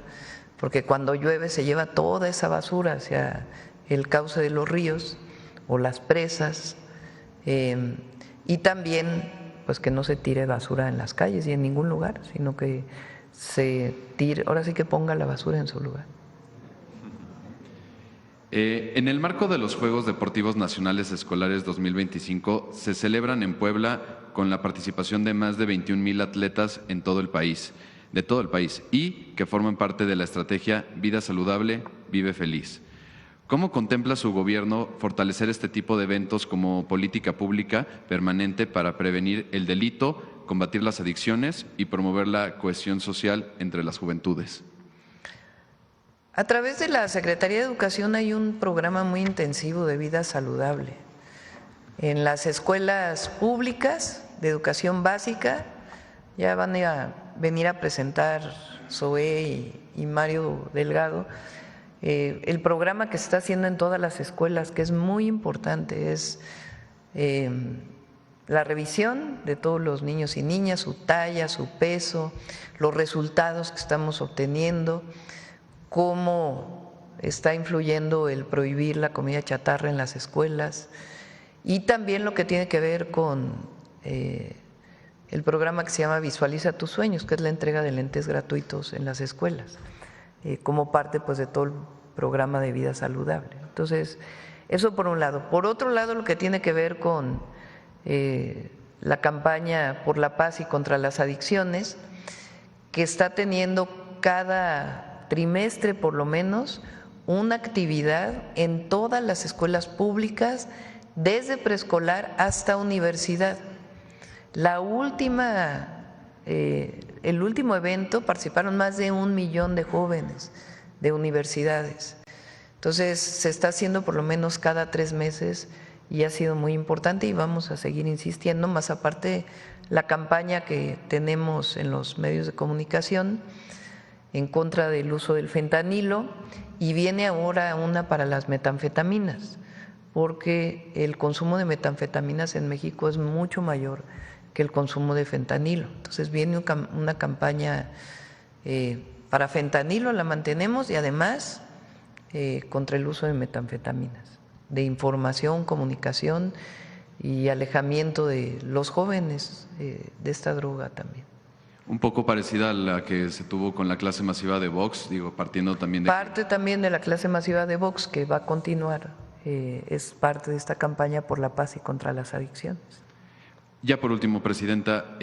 porque cuando llueve se lleva toda esa basura hacia el cauce de los ríos o las presas, y también pues que no se tire basura en las calles y en ningún lugar, sino que se tire, ahora sí que ponga la basura en su lugar. En el marco de los Juegos Deportivos Nacionales Escolares 2025 se celebran en Puebla con la participación de más de 21,000 atletas de todo el país, y que forman parte de la estrategia Vida Saludable, Vive Feliz. ¿Cómo contempla su gobierno fortalecer este tipo de eventos como política pública permanente para prevenir el delito, combatir las adicciones y promover la cohesión social entre las juventudes? A través de la Secretaría de Educación hay un programa muy intensivo de vida saludable. En las escuelas públicas de educación básica ya van a venir a presentar Zoé y Mario Delgado el programa que se está haciendo en todas las escuelas, que es muy importante, es la revisión de todos los niños y niñas, su talla, su peso, los resultados que estamos obteniendo, cómo está influyendo el prohibir la comida chatarra en las escuelas, y también lo que tiene que ver con el programa que se llama Visualiza tus sueños, que es la entrega de lentes gratuitos en las escuelas, como parte pues de todo el programa de vida saludable. Entonces, eso por un lado. Por otro lado, lo que tiene que ver con la campaña por la paz y contra las adicciones, que está teniendo cada trimestre por lo menos una actividad en todas las escuelas públicas, desde preescolar hasta universidad. El último evento participaron más de 1 millón de jóvenes de universidades. Entonces se está haciendo por lo menos cada 3 meses y ha sido muy importante, y vamos a seguir insistiendo, más aparte la campaña que tenemos en los medios de comunicación en contra del uso del fentanilo, y viene ahora una para las metanfetaminas, porque el consumo de metanfetaminas en México es mucho mayor que el consumo de fentanilo. Entonces viene una campaña para fentanilo, la mantenemos, y además contra el uso de metanfetaminas, de información, comunicación y alejamiento de los jóvenes de esta droga también. Un poco parecida a la que se tuvo con la clase masiva de Vox, digo, partiendo también de… Parte también de la clase masiva de Vox que va a continuar, es parte de esta campaña por la paz y contra las adicciones. Ya por último, Presidenta,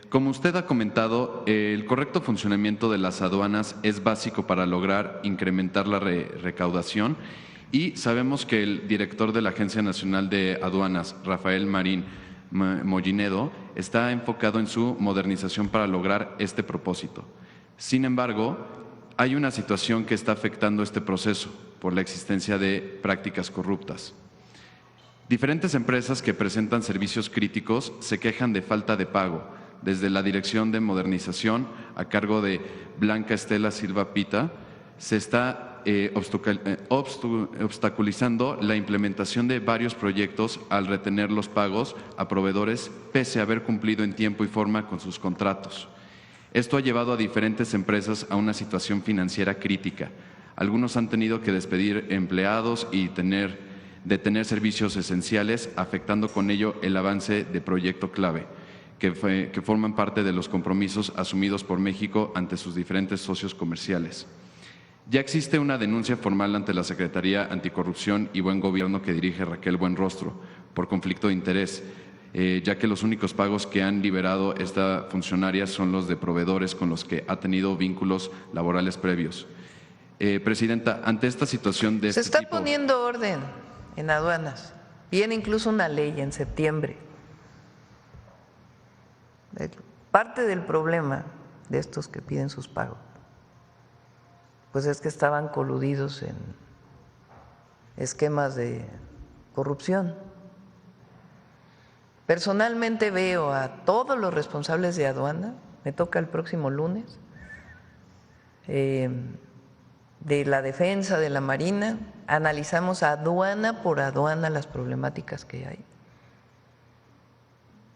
como usted ha comentado, el correcto funcionamiento de las aduanas es básico para lograr incrementar la recaudación y sabemos que el director de la Agencia Nacional de Aduanas, Rafael Marín Mollinedo, está enfocado en su modernización para lograr este propósito. Sin embargo, hay una situación que está afectando este proceso por la existencia de prácticas corruptas. Diferentes empresas que presentan servicios críticos se quejan de falta de pago, desde la Dirección de Modernización a cargo de Blanca Estela Silva Pita, se está obstaculizando la implementación de varios proyectos al retener los pagos a proveedores pese a haber cumplido en tiempo y forma con sus contratos. Esto ha llevado a diferentes empresas a una situación financiera crítica. Algunos han tenido que despedir empleados y detener servicios esenciales, afectando con ello el avance de proyecto clave, que forman parte de los compromisos asumidos por México ante sus diferentes socios comerciales. Ya existe una denuncia formal ante la Secretaría Anticorrupción y Buen Gobierno que dirige Raquel Buenrostro por conflicto de interés, ya que los únicos pagos que han liberado esta funcionaria son los de proveedores con los que ha tenido vínculos laborales previos. Presidenta, ante esta situación de Se está poniendo orden en aduanas. Viene incluso una ley en septiembre. Parte del problema de estos que piden sus pagos, pues es que estaban coludidos en esquemas de corrupción. Personalmente veo a todos los responsables de aduana, me toca el próximo lunes, de la defensa, de la Marina, analizamos aduana por aduana las problemáticas que hay.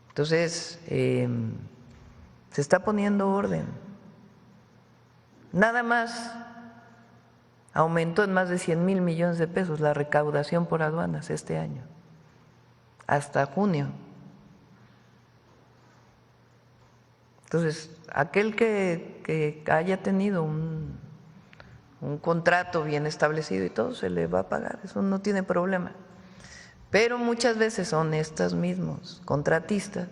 Entonces, se está poniendo orden. Nada más aumentó en más de 100,000 millones de pesos la recaudación por aduanas este año, hasta junio. Entonces, aquel que haya tenido un contrato bien establecido y todo, se le va a pagar, eso no tiene problema. Pero muchas veces son estos mismos contratistas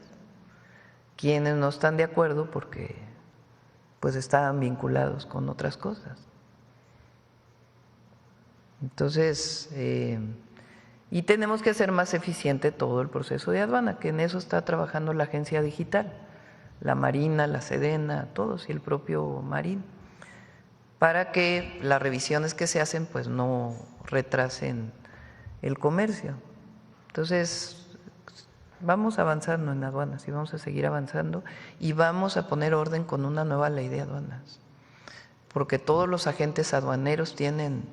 quienes no están de acuerdo porque pues estaban vinculados con otras cosas. Entonces, y tenemos que hacer más eficiente todo el proceso de aduana, que en eso está trabajando la agencia digital, la Marina, la Sedena, todos y el propio Marín, para que las revisiones que se hacen pues no retrasen el comercio. Entonces, vamos avanzando en aduanas y vamos a seguir avanzando y vamos a poner orden con una nueva ley de aduanas, porque todos los agentes aduaneros tienen,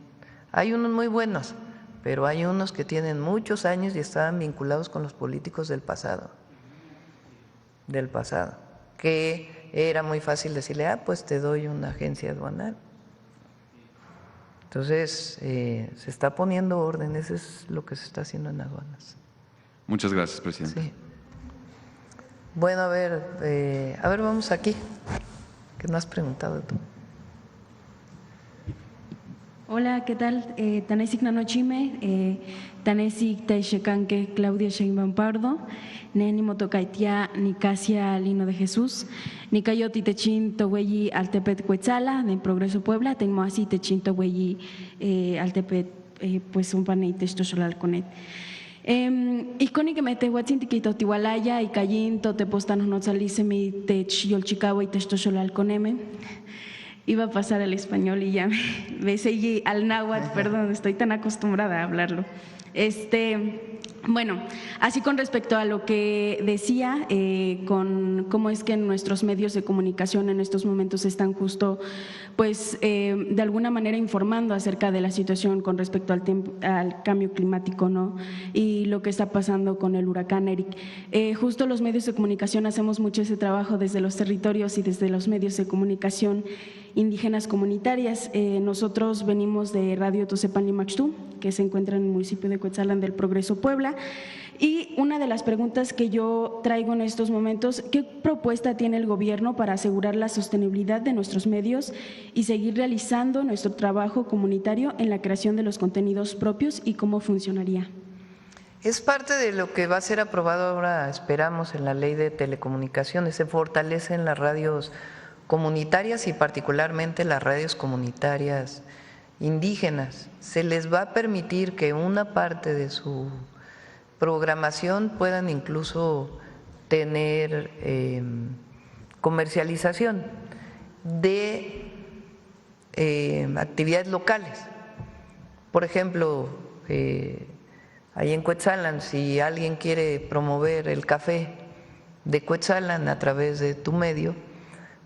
hay unos muy buenos, pero hay unos que tienen muchos años y estaban vinculados con los políticos del pasado, que era muy fácil decirle, pues te doy una agencia aduanal. Entonces, se está poniendo orden, eso es lo que se está haciendo en aduanas. Muchas gracias, Presidenta. Sí. Bueno, a ver, vamos aquí, que no has preguntado tú. Hola, ¿qué tal? Tanesik Nanochime, Tanesik Taishekanque Claudia Sheinbaum Pardo, Neni Motocaitia Nicasia Lino de Jesús, Nicayoti Techin Tohueyi Altepet Cuetzala, de Progreso Puebla, tengo así Techin Tohueyi Altepet, pues un paneite esto solar conet. Iconi que mete Huatzintiquito Tihualaya y Cayin Totepostano no salice mi tech Yolchicago y testo solar coneme. Iba a pasar al español y ya me seguí al náhuatl, perdón, estoy tan acostumbrada a hablarlo. Bueno, así con respecto a lo que decía, con cómo es que nuestros medios de comunicación en estos momentos están justo, pues, de alguna manera informando acerca de la situación con respecto al cambio climático, ¿no? Y lo que está pasando con el huracán Eric. Justo los medios de comunicación hacemos mucho ese trabajo desde los territorios y desde los medios de comunicación, indígenas comunitarias. Nosotros venimos de Radio Tosepan Limachtú, que se encuentra en el municipio de Cuetzalan del Progreso, Puebla. Y una de las preguntas que yo traigo en estos momentos, ¿qué propuesta tiene el gobierno para asegurar la sostenibilidad de nuestros medios y seguir realizando nuestro trabajo comunitario en la creación de los contenidos propios y cómo funcionaría? Es parte de lo que va a ser aprobado ahora, esperamos, en la Ley de Telecomunicaciones. Se fortalecen las radios comunitarias y particularmente las radios comunitarias indígenas. Se les va a permitir que una parte de su programación puedan incluso tener comercialización de actividades locales. Por ejemplo, ahí en Cuetzalan, si alguien quiere promover el café de Cuetzalan a través de tu medio,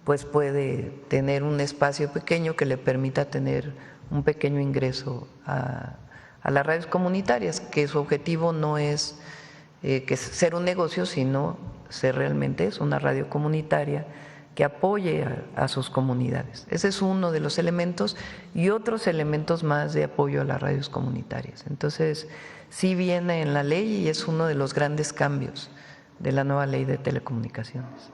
pues puede tener un espacio pequeño que le permita tener un pequeño ingreso a las radios comunitarias, que su objetivo no es que ser un negocio, sino ser realmente es una radio comunitaria que apoye a sus comunidades. Ese es uno de los elementos y otros elementos más de apoyo a las radios comunitarias. Entonces, sí viene en la ley y es uno de los grandes cambios de la nueva Ley de Telecomunicaciones.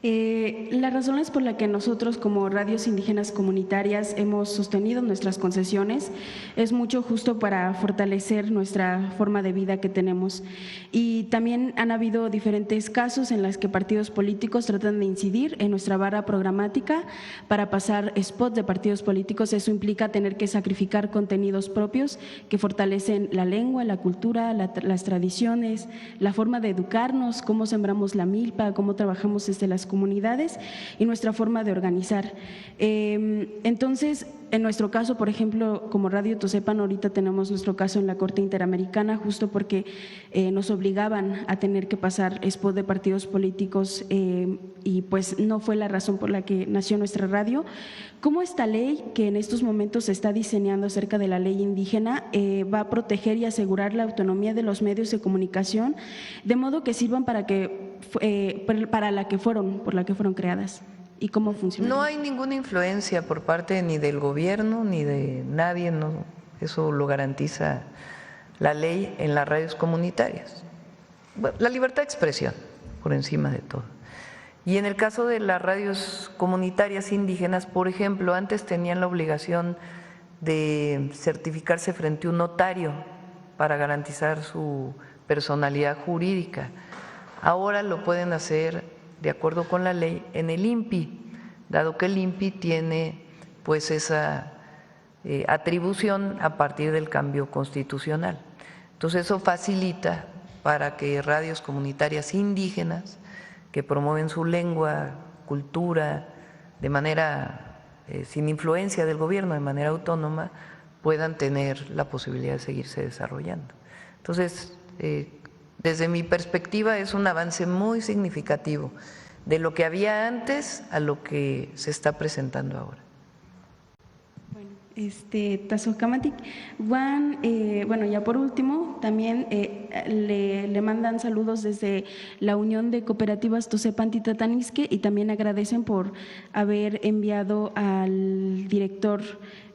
Las razones por las que nosotros como radios indígenas comunitarias hemos sostenido nuestras concesiones es mucho justo para fortalecer nuestra forma de vida que tenemos, y también han habido diferentes casos en los que partidos políticos tratan de incidir en nuestra barra programática para pasar spots de partidos políticos. Eso implica tener que sacrificar contenidos propios que fortalecen la lengua, la cultura, las tradiciones, la forma de educarnos, cómo sembramos la milpa, cómo trabajamos desde las comunidades y nuestra forma de organizar. Entonces, en nuestro caso, por ejemplo, como Radio Tosepan, ahorita tenemos nuestro caso en la Corte Interamericana, justo porque nos obligaban a tener que pasar spot de partidos políticos y pues no fue la razón por la que nació nuestra radio. ¿Cómo esta ley, que en estos momentos se está diseñando acerca de la ley indígena, va a proteger y asegurar la autonomía de los medios de comunicación, de modo que sirvan por la que fueron creadas? ¿Y cómo funciona? No hay ninguna influencia por parte ni del gobierno ni de nadie, no, eso lo garantiza la ley en las radios comunitarias. Bueno, la libertad de expresión por encima de todo. Y en el caso de las radios comunitarias indígenas, por ejemplo, antes tenían la obligación de certificarse frente a un notario para garantizar su personalidad jurídica. Ahora lo pueden hacer de acuerdo con la ley en el INPI, dado que el INPI tiene pues esa atribución a partir del cambio constitucional. Entonces eso facilita para que radios comunitarias indígenas que promueven su lengua, cultura, de manera sin influencia del gobierno, de manera autónoma, puedan tener la posibilidad de seguirse desarrollando. Entonces, desde mi perspectiva es un avance muy significativo de lo que había antes a lo que se está presentando ahora. Tazocamatic, Juan, bueno, ya por último, también le mandan saludos desde la Unión de Cooperativas Tosepan Titatanisque y también agradecen por haber enviado al director,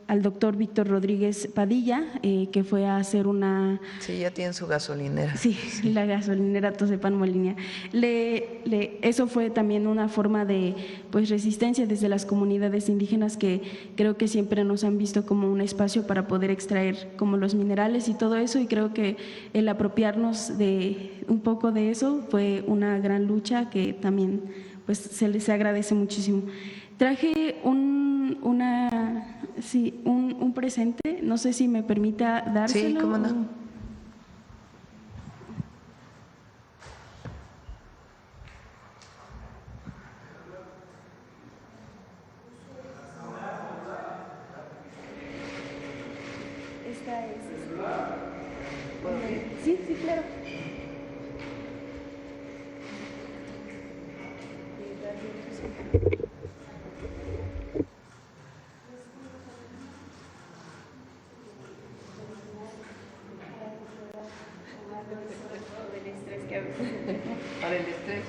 al doctor Víctor Rodríguez Padilla, que fue a hacer una… Sí, ya tienen su gasolinera. Sí, la gasolinera Tosepan Molinia. Eso fue también una forma de pues resistencia desde las comunidades indígenas, que creo que siempre nos han visto como un espacio para poder extraer como los minerales y todo eso, y creo que el apropiarnos de un poco de eso fue una gran lucha que también pues se les agradece muchísimo. Traje un presente, no sé si me permita dárselo. Sí, cómo no. Esta es… Sí, claro. Para el estrés.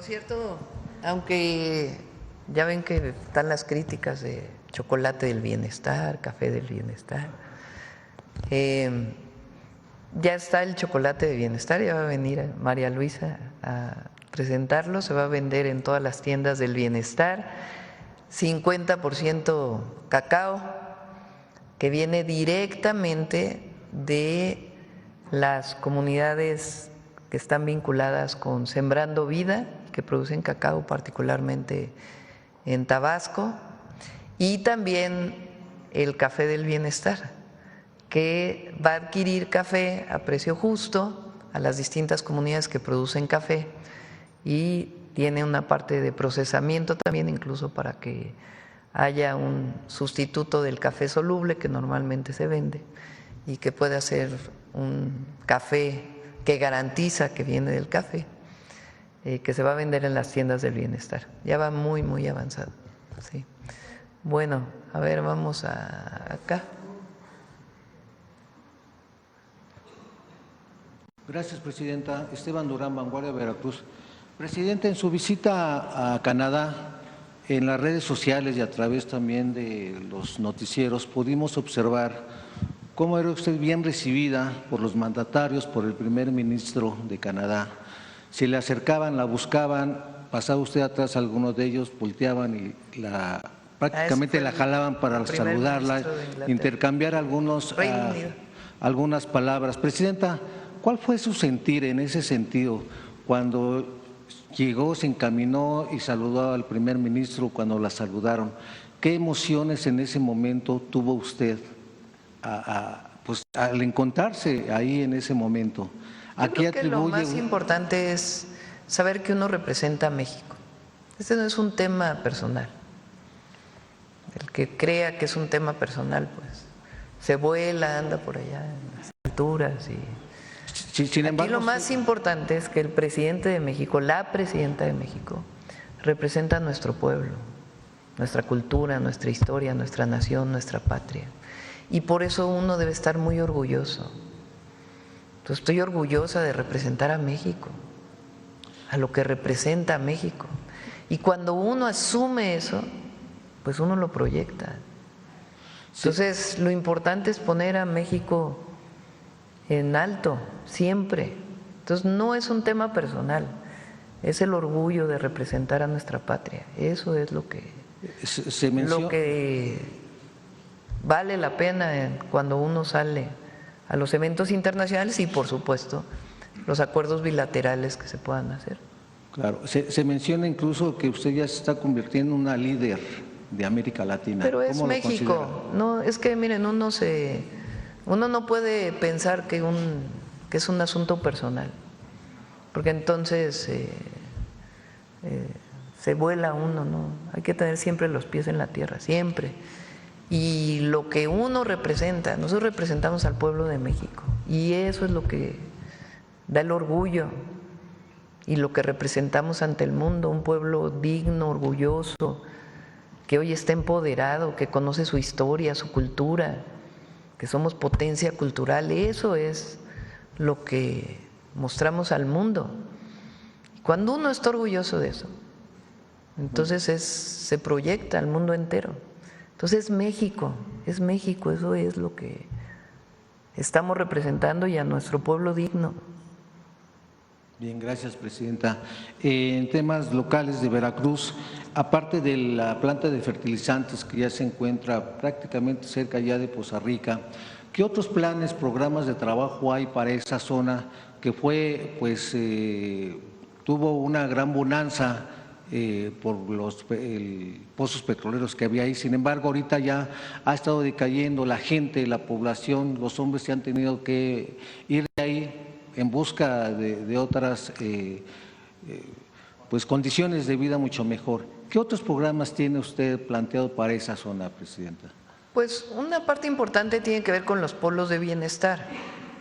Por cierto, aunque ya ven que están las críticas de chocolate del bienestar, café del bienestar, ya está el chocolate de bienestar, ya va a venir María Luisa a presentarlo, se va a vender en todas las tiendas del bienestar, 50% cacao, que viene directamente de las comunidades que están vinculadas con Sembrando Vida, que producen cacao particularmente en Tabasco, y también el café del bienestar, que va a adquirir café a precio justo a las distintas comunidades que producen café y tiene una parte de procesamiento también, incluso para que haya un sustituto del café soluble que normalmente se vende y que puede hacer un café que garantiza que viene del café, que se va a vender en las tiendas del bienestar. Ya va muy, muy avanzado. Sí. Bueno, a ver, vamos acá. Gracias, Presidenta. Esteban Durán, Vanguardia, Veracruz. Presidenta, en su visita a Canadá, en las redes sociales y a través también de los noticieros, pudimos observar cómo era usted bien recibida por los mandatarios, por el primer ministro de Canadá. Se le acercaban, la buscaban, pasaba usted atrás, algunos de ellos volteaban y prácticamente la jalaban para saludarla, intercambiar algunas palabras. Presidenta, ¿cuál fue su sentir en ese sentido cuando llegó, se encaminó y saludó al primer ministro cuando la saludaron? ¿Qué emociones en ese momento tuvo usted pues, al encontrarse ahí en ese momento? ¿A qué atribuye? Lo más importante es saber que uno representa a México. Este no es un tema personal. El que crea que es un tema personal, pues se vuela, anda por allá en las alturas y… Sin embargo, aquí lo más importante es que el presidente de México, la presidenta de México, representa a nuestro pueblo, nuestra cultura, nuestra historia, nuestra nación, nuestra patria. Y por eso uno debe estar muy orgulloso. Entonces, estoy orgullosa de representar a México, a lo que representa a México. Y cuando uno asume eso, pues uno lo proyecta. Entonces, lo importante es poner a México en alto, siempre. Entonces, no es un tema personal, es el orgullo de representar a nuestra patria. Eso es lo que vale la pena cuando uno sale a los eventos internacionales y, por supuesto, los acuerdos bilaterales que se puedan hacer. Claro, se menciona incluso que usted ya se está convirtiendo en una líder de América Latina. Pero es México, no, es que miren, uno no puede pensar que es un asunto personal, porque entonces se vuela uno, ¿no? Hay que tener siempre los pies en la tierra, siempre. Y lo que uno representa, nosotros representamos al pueblo de México y eso es lo que da el orgullo y lo que representamos ante el mundo, un pueblo digno, orgulloso, que hoy está empoderado, que conoce su historia, su cultura, que somos potencia cultural. Eso es lo que mostramos al mundo. Cuando uno está orgulloso de eso, entonces se proyecta al mundo entero. Entonces es México, eso es lo que estamos representando y a nuestro pueblo digno. Bien, gracias, Presidenta. En temas locales de Veracruz, aparte de la planta de fertilizantes que ya se encuentra prácticamente cerca ya de Poza Rica, ¿qué otros planes, programas de trabajo hay para esa zona que fue, pues, tuvo una gran bonanza por los pozos petroleros que había ahí? Sin embargo, ahorita ya ha estado decayendo la gente, la población, los hombres se han tenido que ir de ahí en busca de otras pues condiciones de vida mucho mejor. ¿Qué otros programas tiene usted planteado para esa zona, Presidenta? Pues una parte importante tiene que ver con los polos de bienestar,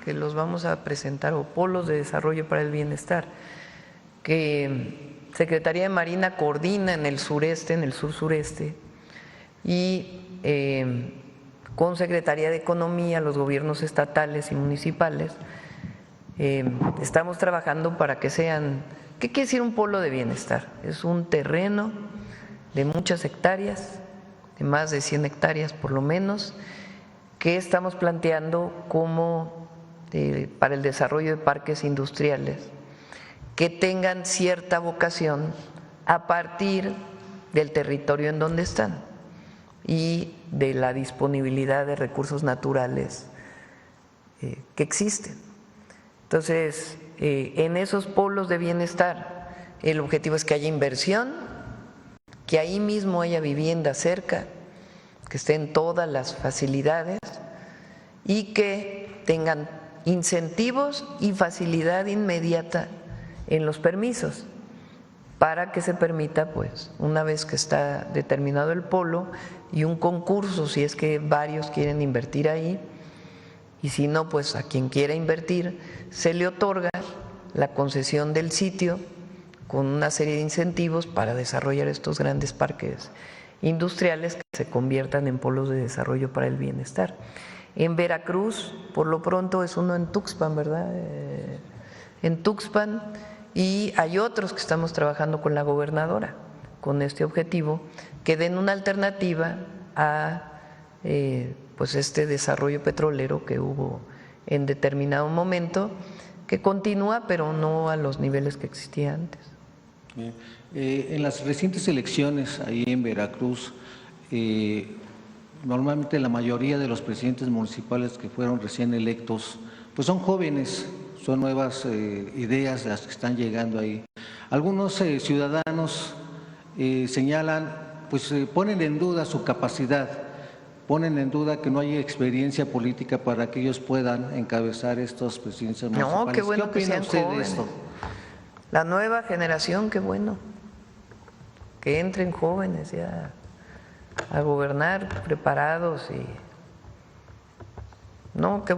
que los vamos a presentar, o polos de desarrollo para el bienestar, que Secretaría de Marina coordina en el sureste, en el sur-sureste, y con Secretaría de Economía, los gobiernos estatales y municipales, estamos trabajando para que sean ¿Qué quiere decir un polo de bienestar? Es un terreno de muchas hectáreas, de más de 100 hectáreas por lo menos, que estamos planteando como para el desarrollo de parques industriales que tengan cierta vocación a partir del territorio en donde están y de la disponibilidad de recursos naturales que existen. Entonces, en esos polos de bienestar, el objetivo es que haya inversión, que ahí mismo haya vivienda cerca, que estén todas las facilidades y que tengan incentivos y facilidad inmediata en los permisos para que se permita, pues, una vez que está determinado el polo y un concurso, si es que varios quieren invertir ahí, y si no, pues a quien quiera invertir se le otorga la concesión del sitio con una serie de incentivos para desarrollar estos grandes parques industriales que se conviertan en polos de desarrollo para el bienestar. En Veracruz, por lo pronto, es uno en Tuxpan, ¿verdad? En Tuxpan, y hay otros que estamos trabajando con la gobernadora con este objetivo, que den una alternativa a pues este desarrollo petrolero que hubo en determinado momento, que continúa, pero no a los niveles que existía antes. En las recientes elecciones ahí en Veracruz, normalmente la mayoría de los presidentes municipales que fueron recién electos, pues son jóvenes, son nuevas ideas las que están llegando ahí. Algunos ciudadanos señalan, pues ponen en duda su capacidad, ponen en duda que no hay experiencia política para que ellos puedan encabezar estos presidencias municipales. No, qué bueno que sean jóvenes. La nueva generación, qué bueno, que entren jóvenes ya a gobernar preparados y no, qué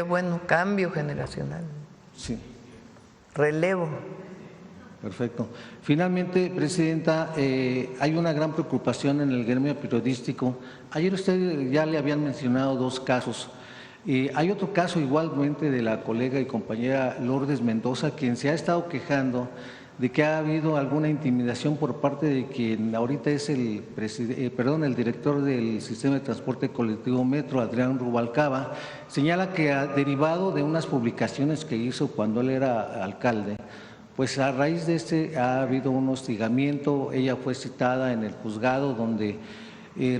bueno, cambio generacional. Sí. Relevo. Perfecto. Finalmente, Presidenta, hay una gran preocupación en el gremio periodístico. Ayer usted ya le habían mencionado dos casos. Hay otro caso igualmente de la colega y compañera Lourdes Mendoza, quien se ha estado quejando de que ha habido alguna intimidación por parte de quien ahorita es el director del Sistema de Transporte Colectivo Metro, Adrián Rubalcaba. Señala que derivado de unas publicaciones que hizo cuando él era alcalde, pues a raíz de ha habido un hostigamiento. Ella fue citada en el juzgado donde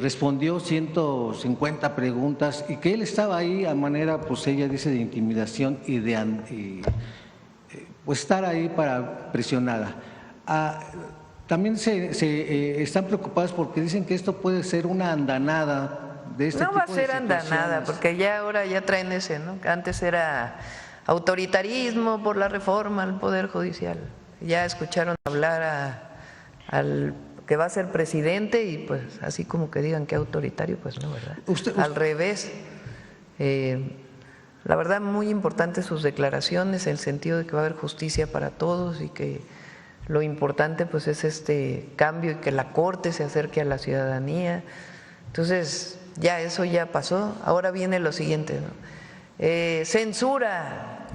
respondió 150 preguntas y que él estaba ahí a manera, pues ella dice, de intimidación y de pues estar ahí para presionarla. También están preocupados porque dicen que esto puede ser una andanada de este tipo de situaciones. No va a ser andanada, porque ya ahora ya traen ese, ¿no? Antes era autoritarismo por la reforma al Poder Judicial. Ya escucharon hablar al que va a ser presidente y pues así como que digan que autoritario, pues no, ¿verdad? Al revés. La verdad, muy importantes sus declaraciones, en el sentido de que va a haber justicia para todos y que lo importante pues es este cambio y que la Corte se acerque a la ciudadanía. Entonces, ya eso ya pasó. Ahora viene lo siguiente, ¿no? Censura.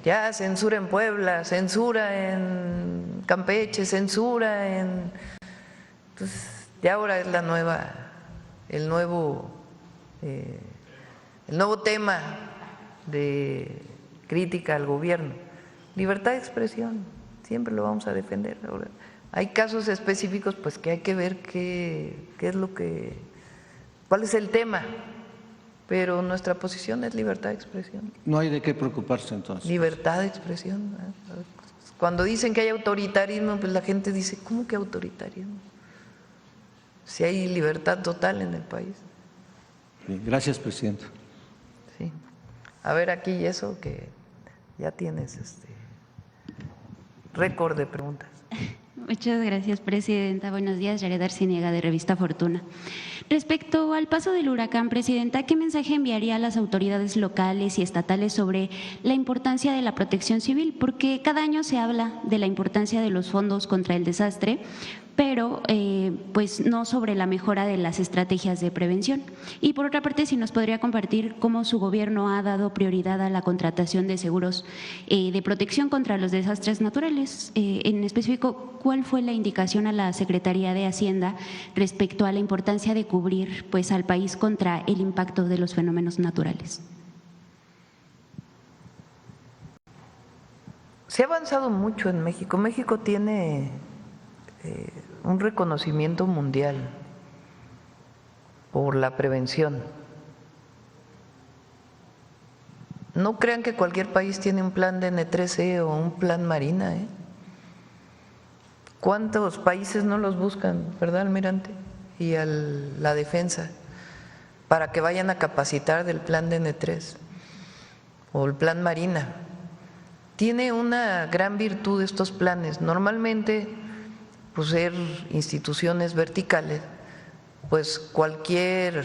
Ya censura en Puebla, censura en Campeche, censura en… Pues ya ahora es el nuevo tema de crítica al gobierno. Libertad de expresión, siempre lo vamos a defender. Ahora, hay casos específicos pues que hay que ver cuál es el tema. Pero nuestra posición es libertad de expresión. No hay de qué preocuparse entonces. Libertad de expresión. Cuando dicen que hay autoritarismo, pues la gente dice, ¿cómo que autoritarismo? Si hay libertad total en el país. Bien, gracias, Presidenta. Sí. A ver aquí eso que ya tienes récord de preguntas. Muchas gracias, Presidenta. Buenos días, Yared Arciniega, de Revista Fortuna. Respecto al paso del huracán, Presidenta, ¿qué mensaje enviaría a las autoridades locales y estatales sobre la importancia de la protección civil? Porque cada año se habla de la importancia de los fondos contra el desastre, pero pues no sobre la mejora de las estrategias de prevención. Y por otra parte, si nos podría compartir cómo su gobierno ha dado prioridad a la contratación de seguros de protección contra los desastres naturales. En específico, ¿cuál fue la indicación a la Secretaría de Hacienda respecto a la importancia de cubrir pues al país contra el impacto de los fenómenos naturales? Se ha avanzado mucho en México. México tiene un reconocimiento mundial por la prevención. No crean que cualquier país tiene un plan de N3E o un plan Marina, ¿eh? ¿Cuántos países no los buscan, verdad, almirante? Y a la defensa, para que vayan a capacitar del plan de N3 o el plan Marina. Tiene una gran virtud estos planes. Normalmente, pues ser instituciones verticales, pues cualquier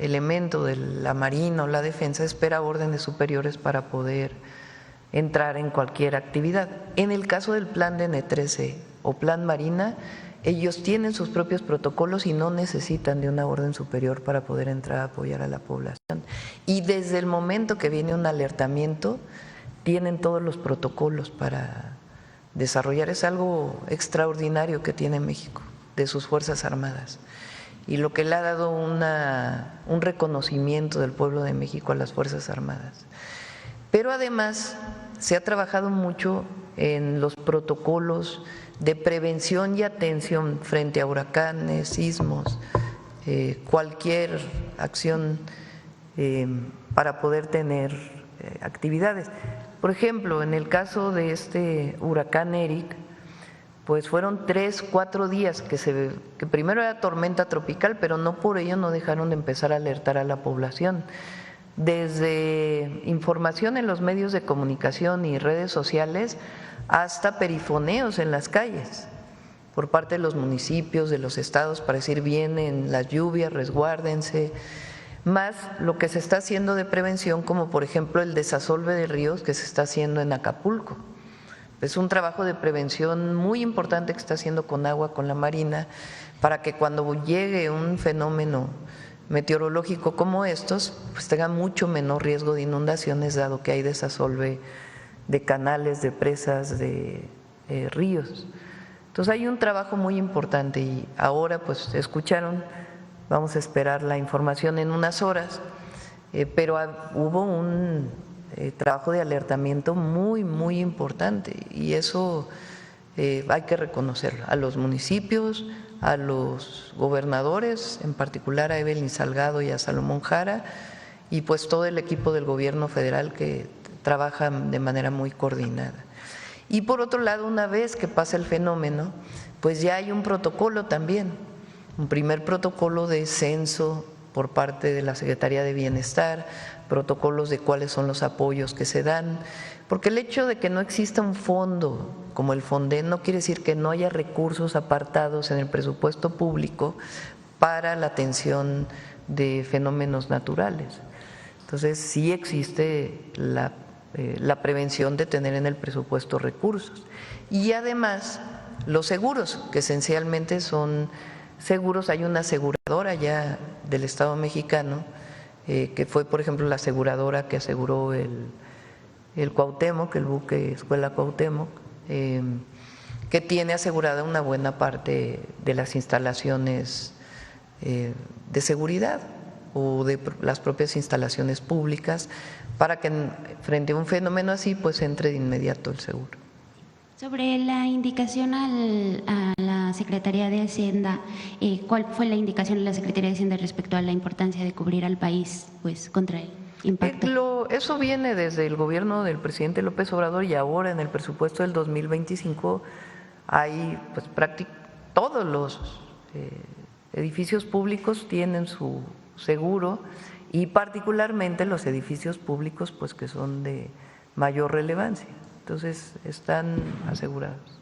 elemento de la Marina o la defensa espera órdenes superiores para poder entrar en cualquier actividad. En el caso del plan de N13 o plan Marina, ellos tienen sus propios protocolos y no necesitan de una orden superior para poder entrar a apoyar a la población. Y desde el momento que viene un alertamiento, tienen todos los protocolos para desarrollar. Es algo extraordinario que tiene México, de sus Fuerzas Armadas, y lo que le ha dado un reconocimiento del pueblo de México a las Fuerzas Armadas. Pero además se ha trabajado mucho en los protocolos de prevención y atención frente a huracanes, sismos, cualquier acción para poder tener actividades. Por ejemplo, en el caso de este huracán Eric, pues fueron 3, 4 días que primero era tormenta tropical, pero no por ello no dejaron de empezar a alertar a la población. Desde información en los medios de comunicación y redes sociales hasta perifoneos en las calles por parte de los municipios, de los estados, para decir vienen las lluvias, resguárdense, más lo que se está haciendo de prevención, como por ejemplo el desasolve de ríos que se está haciendo en Acapulco. Es un trabajo de prevención muy importante que está haciendo Conagua con la Marina, para que cuando llegue un fenómeno meteorológico como estos, pues tenga mucho menor riesgo de inundaciones, dado que hay desasolve de canales, de presas, de ríos. Entonces hay un trabajo muy importante y ahora pues escucharon, vamos a esperar la información en unas horas, pero hubo un trabajo de alertamiento muy, muy importante y eso hay que reconocerlo a los municipios, a los gobernadores, en particular a Evelyn Salgado y a Salomón Jara, y pues todo el equipo del gobierno federal que trabaja de manera muy coordinada. Y por otro lado, una vez que pasa el fenómeno, pues ya hay un protocolo también, un primer protocolo de censo por parte de la Secretaría de Bienestar, protocolos de cuáles son los apoyos que se dan, porque el hecho de que no exista un fondo como el Fonden no quiere decir que no haya recursos apartados en el presupuesto público para la atención de fenómenos naturales. Entonces sí existe la prevención de tener en el presupuesto recursos. Y además los seguros, que esencialmente son seguros, hay una aseguradora ya del Estado mexicano, que fue por ejemplo la aseguradora que aseguró el Cuauhtémoc, el buque Escuela Cuauhtémoc, que tiene asegurada una buena parte de las instalaciones de seguridad o de las propias instalaciones públicas, para que frente a un fenómeno así pues entre de inmediato el seguro. Sobre la indicación a la Secretaría de Hacienda, ¿cuál fue la indicación de la Secretaría de Hacienda respecto a la importancia de cubrir al país pues contra el impacto? Eso viene desde el gobierno del presidente López Obrador y ahora en el presupuesto del 2025 hay pues todos los edificios públicos tienen su seguro y particularmente los edificios públicos pues que son de mayor relevancia. Entonces están asegurados.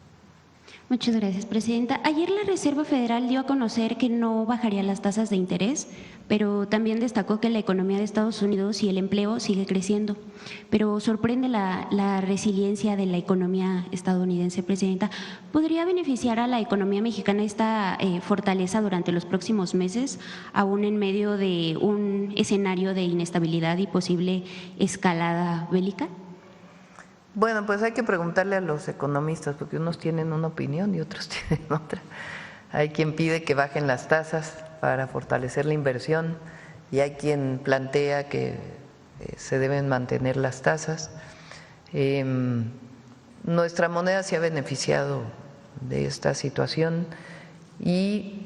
Muchas gracias, Presidenta. Ayer la Reserva Federal dio a conocer que no bajaría las tasas de interés, pero también destacó que la economía de Estados Unidos y el empleo sigue creciendo. Pero sorprende la resiliencia de la economía estadounidense, Presidenta. ¿Podría beneficiar a la economía mexicana esta fortaleza durante los próximos meses, aún en medio de un escenario de inestabilidad y posible escalada bélica? Bueno, pues hay que preguntarle a los economistas, porque unos tienen una opinión y otros tienen otra. Hay quien pide que bajen las tasas para fortalecer la inversión y hay quien plantea que se deben mantener las tasas. Nuestra moneda se ha beneficiado de esta situación y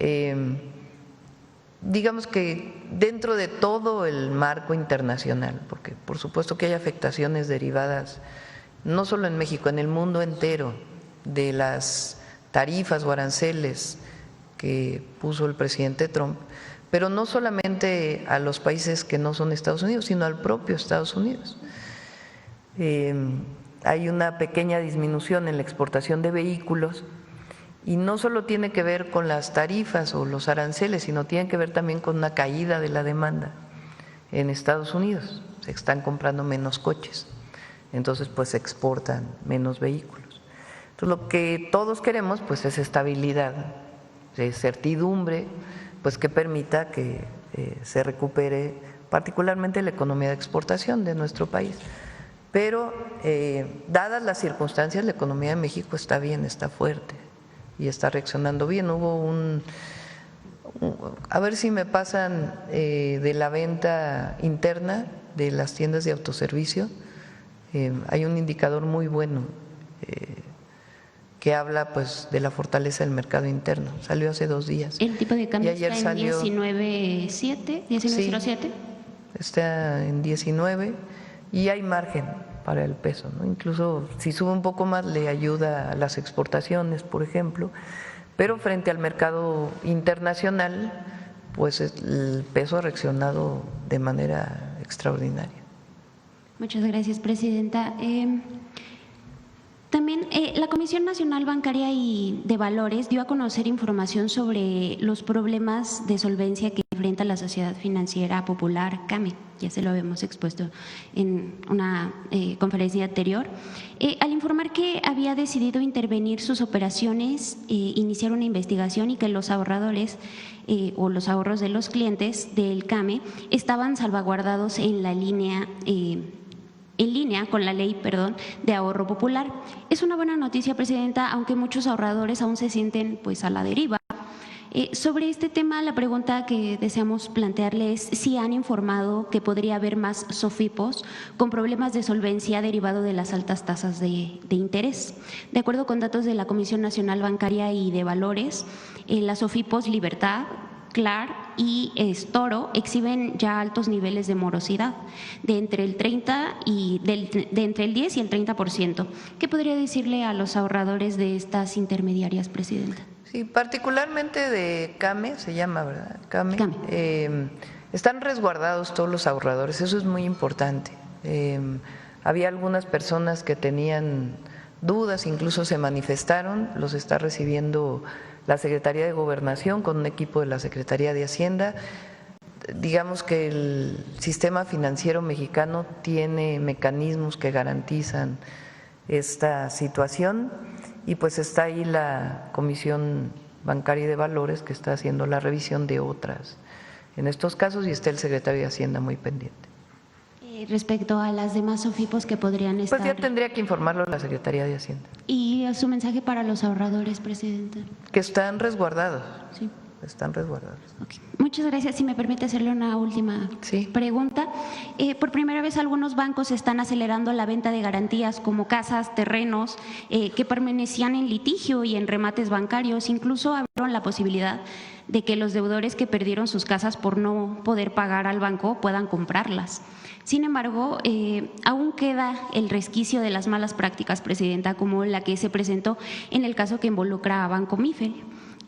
digamos que dentro de todo el marco internacional, porque por supuesto que hay afectaciones derivadas no solo en México, en el mundo entero, de las tarifas o aranceles que puso el presidente Trump, pero no solamente a los países que no son Estados Unidos, sino al propio Estados Unidos. Hay una pequeña disminución en la exportación de vehículos y no solo tiene que ver con las tarifas o los aranceles, sino tiene que ver también con una caída de la demanda en Estados Unidos. Se están comprando menos coches. Entonces pues se exportan menos vehículos. Entonces lo que todos queremos pues es estabilidad, es certidumbre, pues que permita que se recupere particularmente la economía de exportación de nuestro país. Pero dadas las circunstancias, la economía de México está bien, está fuerte y está reaccionando bien. Hubo a ver si me pasan de la venta interna de las tiendas de autoservicio. Hay un indicador muy bueno que habla pues de la fortaleza del mercado interno. Salió hace 2 días. ¿El tipo de cambio ayer está en 19.7, 19.07? Sí, está en 19 y hay margen para el peso, ¿no? Incluso si sube un poco más le ayuda a las exportaciones, por ejemplo, pero frente al mercado internacional pues el peso ha reaccionado de manera extraordinaria. Muchas gracias, Presidenta. También la Comisión Nacional Bancaria y de Valores dio a conocer información sobre los problemas de solvencia que enfrenta la Sociedad Financiera Popular, CAME. Ya se lo habíamos expuesto en una conferencia anterior. Al informar que había decidido intervenir sus operaciones, iniciar una investigación y que los ahorradores o los ahorros de los clientes del CAME estaban salvaguardados en la línea en línea con la ley, de ahorro popular. Es una buena noticia, Presidenta, aunque muchos ahorradores aún se sienten pues a la deriva. Sobre este tema, la pregunta que deseamos plantearle es si han informado que podría haber más SOFIPOS con problemas de solvencia derivado de las altas tasas de interés. De acuerdo con datos de la Comisión Nacional Bancaria y de Valores, las SOFIPOS Libertad, CLAR y Toro exhiben ya altos niveles de morosidad de entre el 30 y de entre el 10 y el 30%. ¿Qué podría decirle a los ahorradores de estas intermediarias, Presidenta? Sí, particularmente de CAME, se llama, ¿verdad? CAME. Están resguardados todos los ahorradores, eso es muy importante. Había algunas personas que tenían dudas, incluso se manifestaron, los está recibiendo la Secretaría de Gobernación con un equipo de la Secretaría de Hacienda. Digamos que el sistema financiero mexicano tiene mecanismos que garantizan esta situación y pues está ahí la Comisión Bancaria y de Valores que está haciendo la revisión de otras en estos casos y está el secretario de Hacienda muy pendiente. Respecto a las demás SOFIPOS que podrían estar… Pues ya tendría que informarlo la Secretaría de Hacienda. ¿Y su mensaje para los ahorradores, Presidenta? Que están resguardados. Sí. Están resguardados. Okay. Muchas gracias. Si me permite hacerle una última pregunta. Por primera vez algunos bancos están acelerando la venta de garantías como casas, terrenos que permanecían en litigio y en remates bancarios. Incluso abrieron la posibilidad de que los deudores que perdieron sus casas por no poder pagar al banco puedan comprarlas. Sin embargo, aún queda el resquicio de las malas prácticas, Presidenta, como la que se presentó en el caso que involucra a Banco Mifel,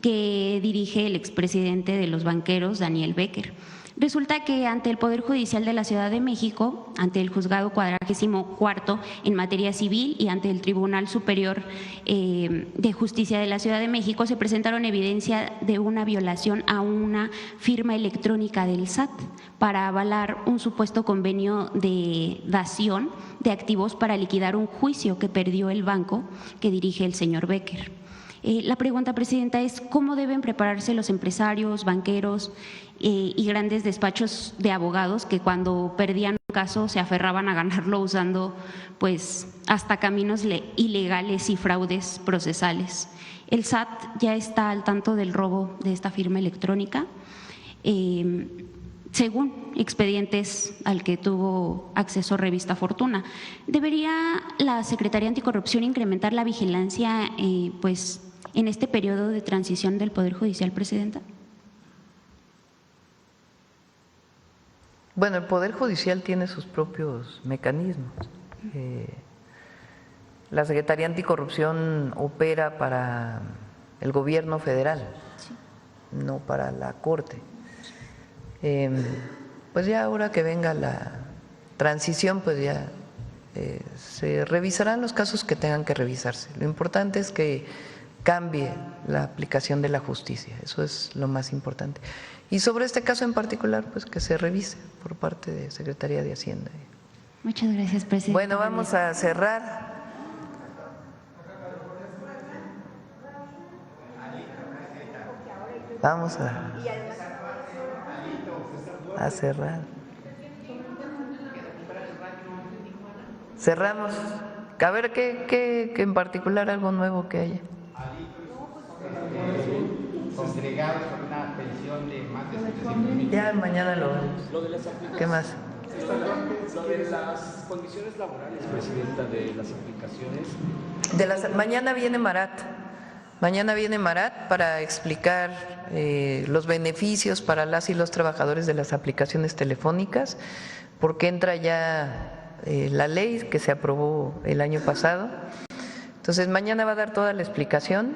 que dirige el expresidente de los banqueros, Daniel Becker. Resulta que ante el Poder Judicial de la Ciudad de México, ante el Juzgado 44º en materia civil y ante el Tribunal Superior de Justicia de la Ciudad de México, se presentaron evidencia de una violación a una firma electrónica del SAT para avalar un supuesto convenio de dación de activos para liquidar un juicio que perdió el banco que dirige el señor Becker. La pregunta, Presidenta, es ¿cómo deben prepararse los empresarios, banqueros y grandes despachos de abogados que cuando perdían un caso se aferraban a ganarlo usando pues hasta caminos ilegales y fraudes procesales? El SAT ya está al tanto del robo de esta firma electrónica, según expedientes al que tuvo acceso Revista Fortuna. ¿Debería la Secretaría Anticorrupción incrementar la vigilancia pues en este periodo de transición del Poder Judicial, Presidenta? Bueno, el Poder Judicial tiene sus propios mecanismos. La Secretaría Anticorrupción opera para el gobierno federal, no para la Corte. Pues ya ahora que venga la transición, pues ya se revisarán los casos que tengan que revisarse. Lo importante es que cambie la aplicación de la justicia, eso es lo más importante. Y sobre este caso en particular, pues que se revise por parte de Secretaría de Hacienda. Muchas gracias, Presidenta. Bueno, vamos a cerrar. Vamos a cerrar. Cerramos. A ver qué en particular algo nuevo que haya. Congregados con una pensión de más de 700,000. Ya mañana lo vemos. ¿Qué más? Lo de las condiciones laborales, Presidenta, de las aplicaciones. Mañana viene Marat. Mañana viene Marat para explicar los beneficios para las y los trabajadores de las aplicaciones telefónicas, porque entra ya la ley que se aprobó el año pasado. Entonces mañana va a dar toda la explicación,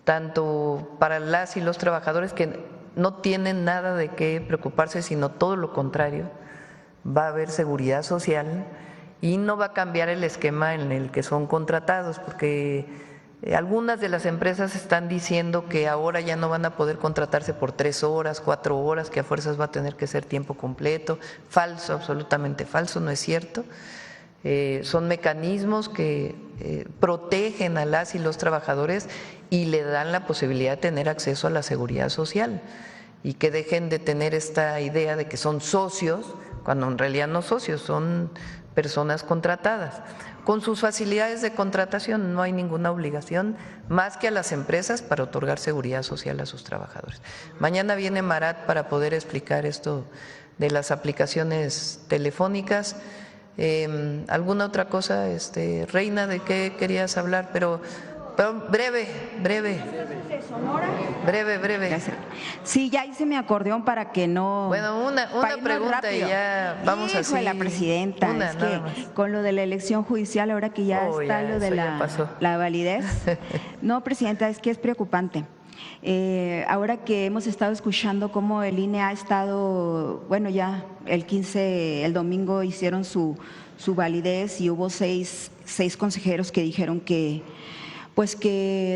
tanto para las y los trabajadores que no tienen nada de qué preocuparse, sino todo lo contrario, va a haber seguridad social y no va a cambiar el esquema en el que son contratados, porque algunas de las empresas están diciendo que ahora ya no van a poder contratarse por 3 horas, 4 horas, que a fuerzas va a tener que ser tiempo completo. Falso, absolutamente falso, no es cierto. Son mecanismos que protegen a las y los trabajadores y le dan la posibilidad de tener acceso a la seguridad social y que dejen de tener esta idea de que son socios, cuando en realidad no socios, son personas contratadas. Con sus facilidades de contratación no hay ninguna obligación más que a las empresas para otorgar seguridad social a sus trabajadores. Mañana viene Marat para poder explicar esto de las aplicaciones telefónicas. ¿Alguna otra cosa, Reina, de qué querías hablar? Pero breve. Sí, ya hice mi acordeón para que no… Bueno, una pregunta y ya vamos a hacer. La Presidenta, es que con lo de la elección judicial, ahora que ya está lo de la validez… No, Presidenta, es que es preocupante. Ahora que hemos estado escuchando cómo el INE ha estado, bueno, ya el domingo hicieron su validez y hubo seis consejeros que dijeron que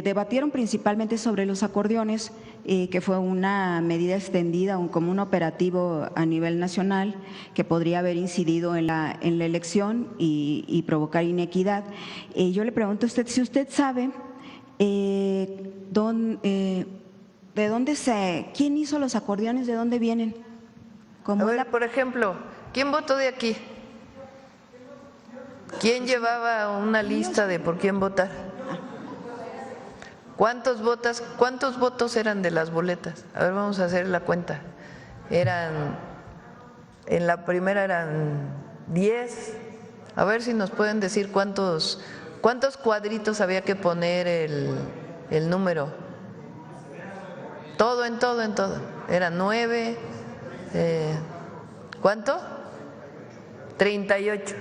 debatieron principalmente sobre los acordeones, que fue una medida extendida, como un operativo a nivel nacional que podría haber incidido en la elección y provocar inequidad. Yo le pregunto a usted si usted sabe ¿quién hizo los acordeones? ¿De dónde vienen? A ver, por ejemplo, ¿quién votó de aquí? ¿Quién llevaba una lista de por quién votar? ¿Cuántos votos eran de las boletas? A ver, vamos a hacer la cuenta. En la primera eran 10. A ver si nos pueden decir cuántos cuadritos había que poner el número. Todo. Eran 9. ¿Cuánto? 38.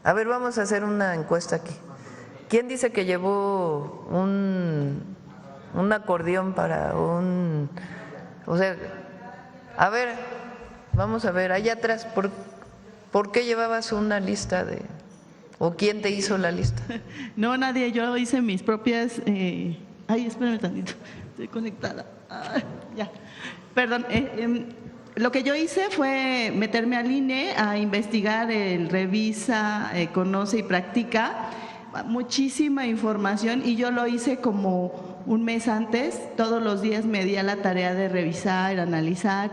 A ver, vamos a hacer una encuesta aquí. ¿Quién dice que llevó un acordeón para o sea, A ver, vamos a ver, allá atrás, ¿por qué llevabas una lista de, o quién te hizo la lista? No, nadie, yo hice mis propias, ay, espérame tantito, estoy conectada, ya, perdón, lo que yo hice fue meterme al INE a investigar el Revisa, Conoce y Practica, muchísima información, y yo lo hice como un mes antes, todos los días me di a la tarea de revisar, analizar,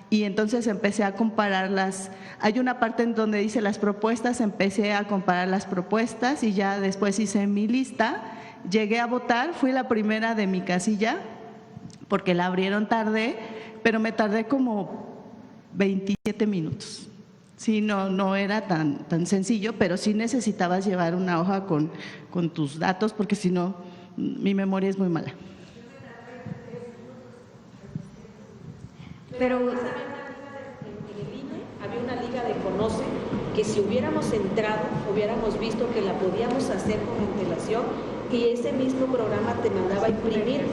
y entonces empecé a compararlas. Hay una parte en donde dice las propuestas, empecé a comparar las propuestas y ya después hice mi lista, llegué a votar, fui la primera de mi casilla porque la abrieron tarde, pero me tardé como 27 minutos. Sí, no era tan sencillo, pero sí necesitabas llevar una hoja con tus datos porque si no, mi memoria es muy mala. Pero en el INE había una liga de Conoce que si hubiéramos entrado, hubiéramos visto que la podíamos hacer con antelación y ese mismo programa te mandaba a imprimir.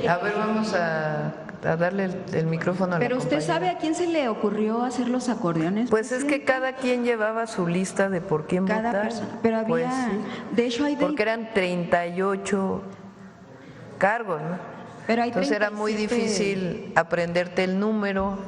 A ver, vamos a darle el micrófono a la Pero usted compañera. sabe a quién se le ocurrió hacer los acordeones. Pues es que cada quien llevaba su lista de por quién Cada votar. persona, pero había, Pues sí, de hecho hay porque eran 38 cargos, ¿no? Pero hay entonces era muy 37. difícil aprenderte el número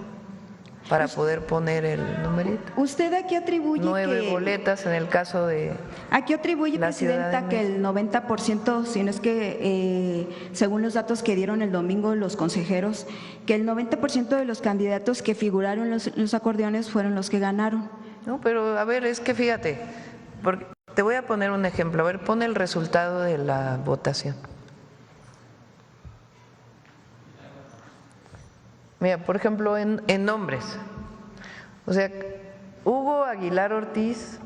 para poder poner el numerito. ¿Usted a qué atribuye 9 boletas en el caso de ¿A qué atribuye, la Ciudad Presidenta, de que el 90%, si no es que según los datos que dieron el domingo los consejeros, que el 90% de los candidatos que figuraron en los acordeones fueron los que ganaron? No, pero a ver, es que fíjate, porque te voy a poner un ejemplo. A ver, pon el resultado de la votación. Mira, por ejemplo, en nombres. O sea, Hugo Aguilar Ortiz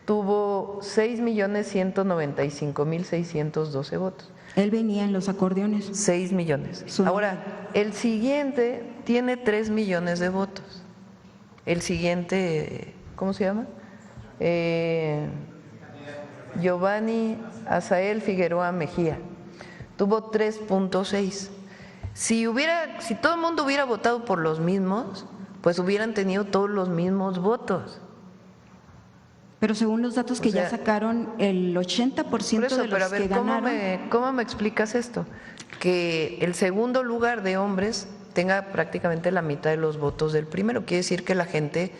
tuvo 6.195.612 votos. Él venía en los acordeones. 6 millones. Ahora, el siguiente tiene 3 millones de votos. El siguiente, ¿cómo se llama? Giovanni Azael Figueroa Mejía. Tuvo 3.6. Si todo el mundo hubiera votado por los mismos, pues hubieran tenido todos los mismos votos. Pero según los datos que ya sacaron, el 80% de los que ganaron… ¿Cómo me explicas esto? Que el segundo lugar de hombres tenga prácticamente la mitad de los votos del primero. Quiere decir que la gente,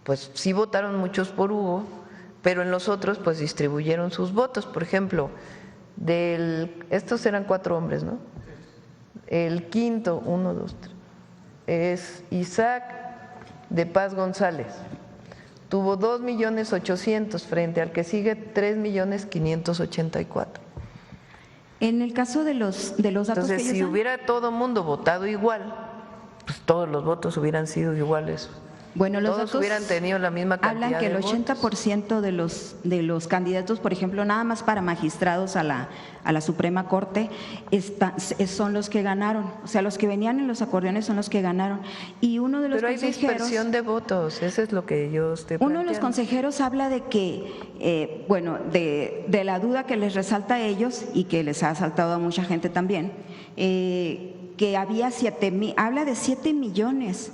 pues sí votaron muchos por Hugo, pero en los otros pues distribuyeron sus votos. Por ejemplo, estos eran 4 hombres, ¿no? El quinto, 1, 2, 3, es Isaac de Paz González. Tuvo 2.800.000 frente al que sigue 3.584.000. En el caso de los datos entonces, que si hubiera todo mundo votado igual, pues todos los votos hubieran sido iguales. Bueno, los todos datos hubieran tenido la misma cantidad hablan que el de 80% de los candidatos, por ejemplo, nada más para magistrados a la Suprema Corte, son los que ganaron. O sea, los que venían en los acordeones son los que ganaron. Y uno de los Pero hay consejeros… dispersión de votos, eso es lo que yo estoy planteando. Uno de los consejeros habla de que, de la duda que les resalta a ellos y que les ha saltado a mucha gente también, que había 7,000, habla de 7 millones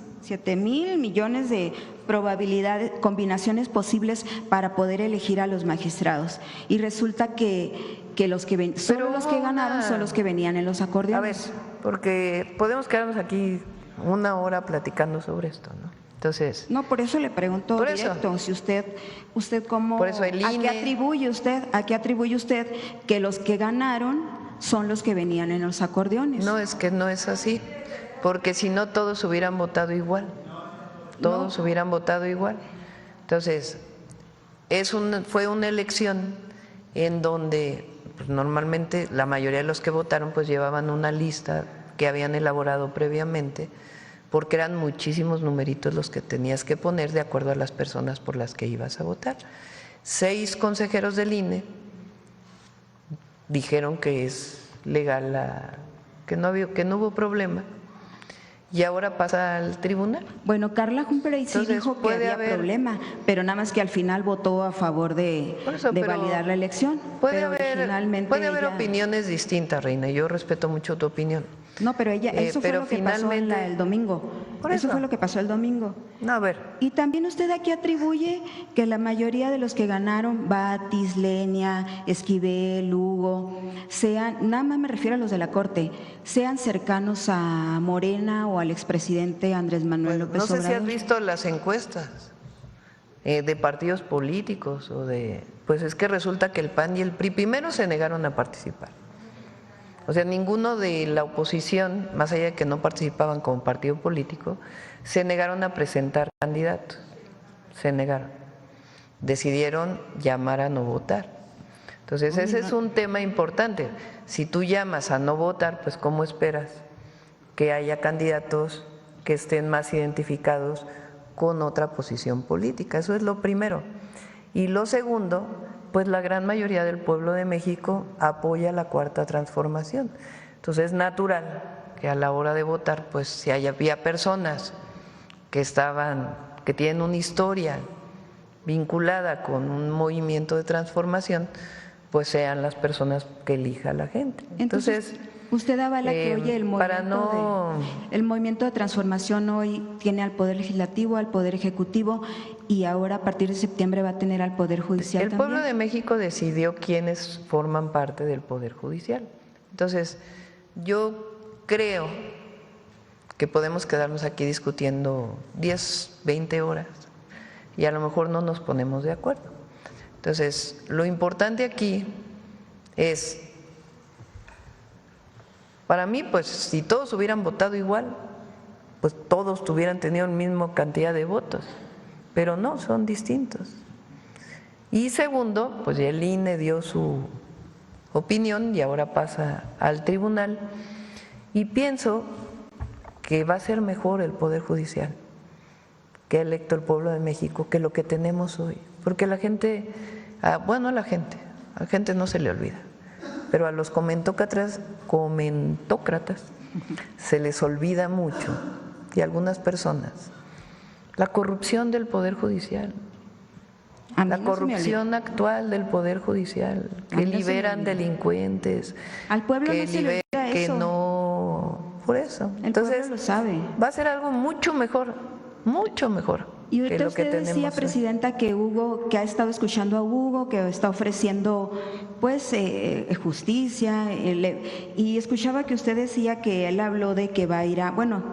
de probabilidades, combinaciones posibles para poder elegir a los magistrados. Y resulta que los que ganaron son los que venían en los acordeones. A ver, porque podemos quedarnos aquí una hora platicando sobre esto, ¿no? Entonces, no, por eso le pregunto directo, si usted cómo, por eso el INE, ¿a qué atribuye usted que los que ganaron son los que venían en los acordeones? No, es que no es así. Porque si no todos hubieran votado igual, hubieran votado igual. Entonces, fue una elección en donde pues, normalmente la mayoría de los que votaron pues llevaban una lista que habían elaborado previamente, porque eran muchísimos numeritos los que tenías que poner de acuerdo a las personas por las que ibas a votar. 6 consejeros del INE dijeron que es legal, que no hubo problema. ¿Y ahora pasa al tribunal? Bueno, Carla Humphrey sí dijo que había problema, pero nada más que al final votó a favor de validar la elección. Puede haber opiniones distintas, Reina, y yo respeto mucho tu opinión. No, pero eso fue lo que pasó el domingo. Eso fue lo que pasó el domingo. No, a ver. Y también usted aquí atribuye que la mayoría de los que ganaron, Batis, Lenia, Esquivel, Hugo, nada más me refiero a los de la Corte, sean cercanos a Morena o al expresidente Andrés Manuel López Obrador. No sé si has visto las encuestas de partidos políticos pues es que resulta que el PAN y el PRI primero se negaron a participar. O sea, ninguno de la oposición, más allá de que no participaban como partido político, se negaron a presentar candidatos, se negaron. Decidieron llamar a no votar. Entonces, ese es un tema importante. Si tú llamas a no votar, pues ¿cómo esperas que haya candidatos que estén más identificados con otra posición política? Eso es lo primero. Y lo segundo, pues la gran mayoría del pueblo de México apoya la Cuarta Transformación. Entonces es natural que a la hora de votar, pues si había personas que tienen una historia vinculada con un movimiento de transformación, pues sean las personas que elija la gente. Entonces usted avala que hoy el movimiento de transformación hoy tiene al Poder Legislativo, al Poder Ejecutivo y ahora a partir de septiembre va a tener al Poder Judicial también. El pueblo de México decidió quiénes forman parte del Poder Judicial. Entonces, yo creo que podemos quedarnos aquí discutiendo 10, 20 horas y a lo mejor no nos ponemos de acuerdo. Entonces, lo importante aquí es, para mí, pues si todos hubieran votado igual, pues todos hubieran tenido la misma cantidad de votos, pero no, son distintos. Y segundo, pues el INE dio su opinión y ahora pasa al tribunal y pienso que va a ser mejor el Poder Judicial que ha electo el pueblo de México que lo que tenemos hoy, porque la gente, a la gente no se le olvida, pero a los comentócratas se les olvida mucho, y a algunas personas, la corrupción del Poder Judicial, la corrupción actual del Poder Judicial, que liberan delincuentes, al pueblo no se le olvida que no, por eso. Entonces, lo sabe. Va a ser algo mucho mejor. Y ahorita usted decía, Presidenta, que ha estado escuchando a Hugo, que está ofreciendo pues justicia, y escuchaba que usted decía que él habló de que va a ir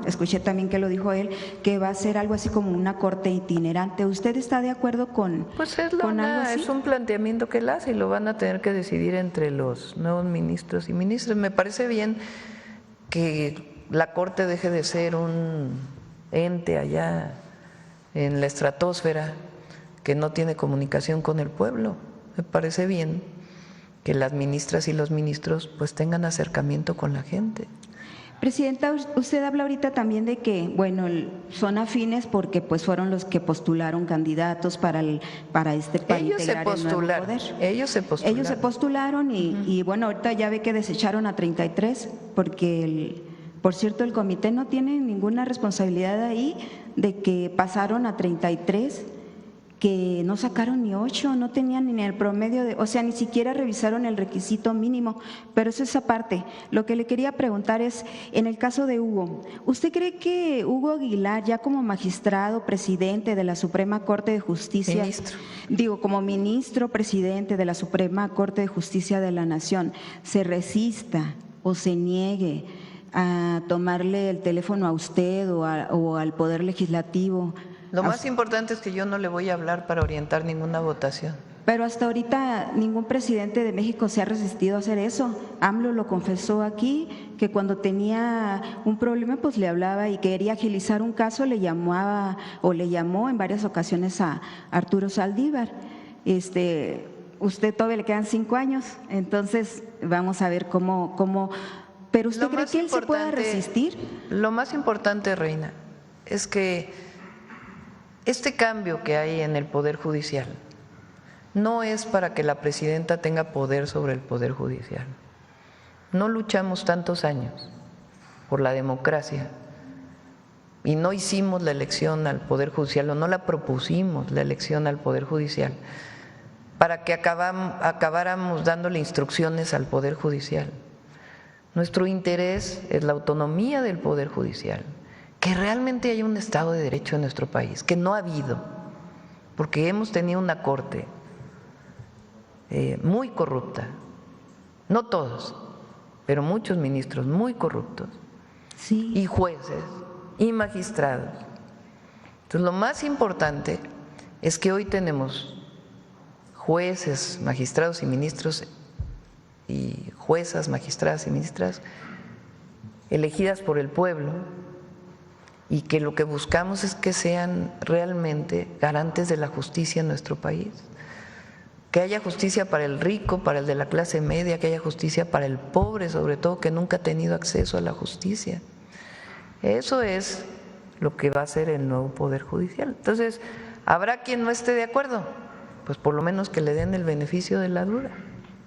escuché también que lo dijo él, que va a ser algo así como una corte itinerante. ¿Usted está de acuerdo con algo así? Es un planteamiento que él hace y lo van a tener que decidir entre los nuevos ministros y ministras. Me parece bien que la corte deje de ser un ente allá en la estratosfera que no tiene comunicación con el pueblo. Me parece bien que las ministras y los ministros pues tengan acercamiento con la gente. Presidenta, usted habla ahorita también de que, son afines porque pues fueron los que postularon candidatos para integrar el nuevo poder. Ellos se postularon y ahorita ya ve que desecharon a 33 porque por cierto, el comité no tiene ninguna responsabilidad ahí de que pasaron a 33, que no sacaron ni 8, no tenían ni el promedio ni siquiera revisaron el requisito mínimo, pero eso es aparte. Lo que le quería preguntar es, en el caso de Hugo, ¿usted cree que Hugo Aguilar, ya como magistrado, presidente de la Suprema Corte de Justicia, como ministro, presidente de la Suprema Corte de Justicia de la Nación, se resista o se niegue a tomarle el teléfono a usted o al Poder Legislativo? Lo más importante es que yo no le voy a hablar para orientar ninguna votación. Pero hasta ahorita ningún presidente de México se ha resistido a hacer eso. AMLO lo confesó aquí, que cuando tenía un problema pues le hablaba y quería agilizar un caso, le llamó en varias ocasiones a Arturo Saldívar. Usted todavía le quedan 5 años, entonces vamos a ver cómo. ¿Pero usted cree que él se pueda resistir? Lo más importante, Reina, es que este cambio que hay en el Poder Judicial no es para que la presidenta tenga poder sobre el Poder Judicial. No luchamos tantos años por la democracia y no hicimos la elección al Poder Judicial o no la propusimos la elección al Poder Judicial para que acabáramos dándole instrucciones al Poder Judicial. Nuestro interés es la autonomía del Poder Judicial, que realmente haya un Estado de Derecho en nuestro país, que no ha habido, porque hemos tenido una Corte muy corrupta, no todos, pero muchos ministros muy corruptos, sí, y jueces y magistrados. Entonces, lo más importante es que hoy tenemos jueces, magistrados y ministros y juezas, magistradas y ministras elegidas por el pueblo, y que lo que buscamos es que sean realmente garantes de la justicia en nuestro país, que haya justicia para el rico, para el de la clase media, que haya justicia para el pobre, sobre todo, que nunca ha tenido acceso a la justicia. Eso es lo que va a ser el nuevo Poder Judicial. Entonces, ¿habrá quien no esté de acuerdo? Pues por lo menos que le den el beneficio de la duda.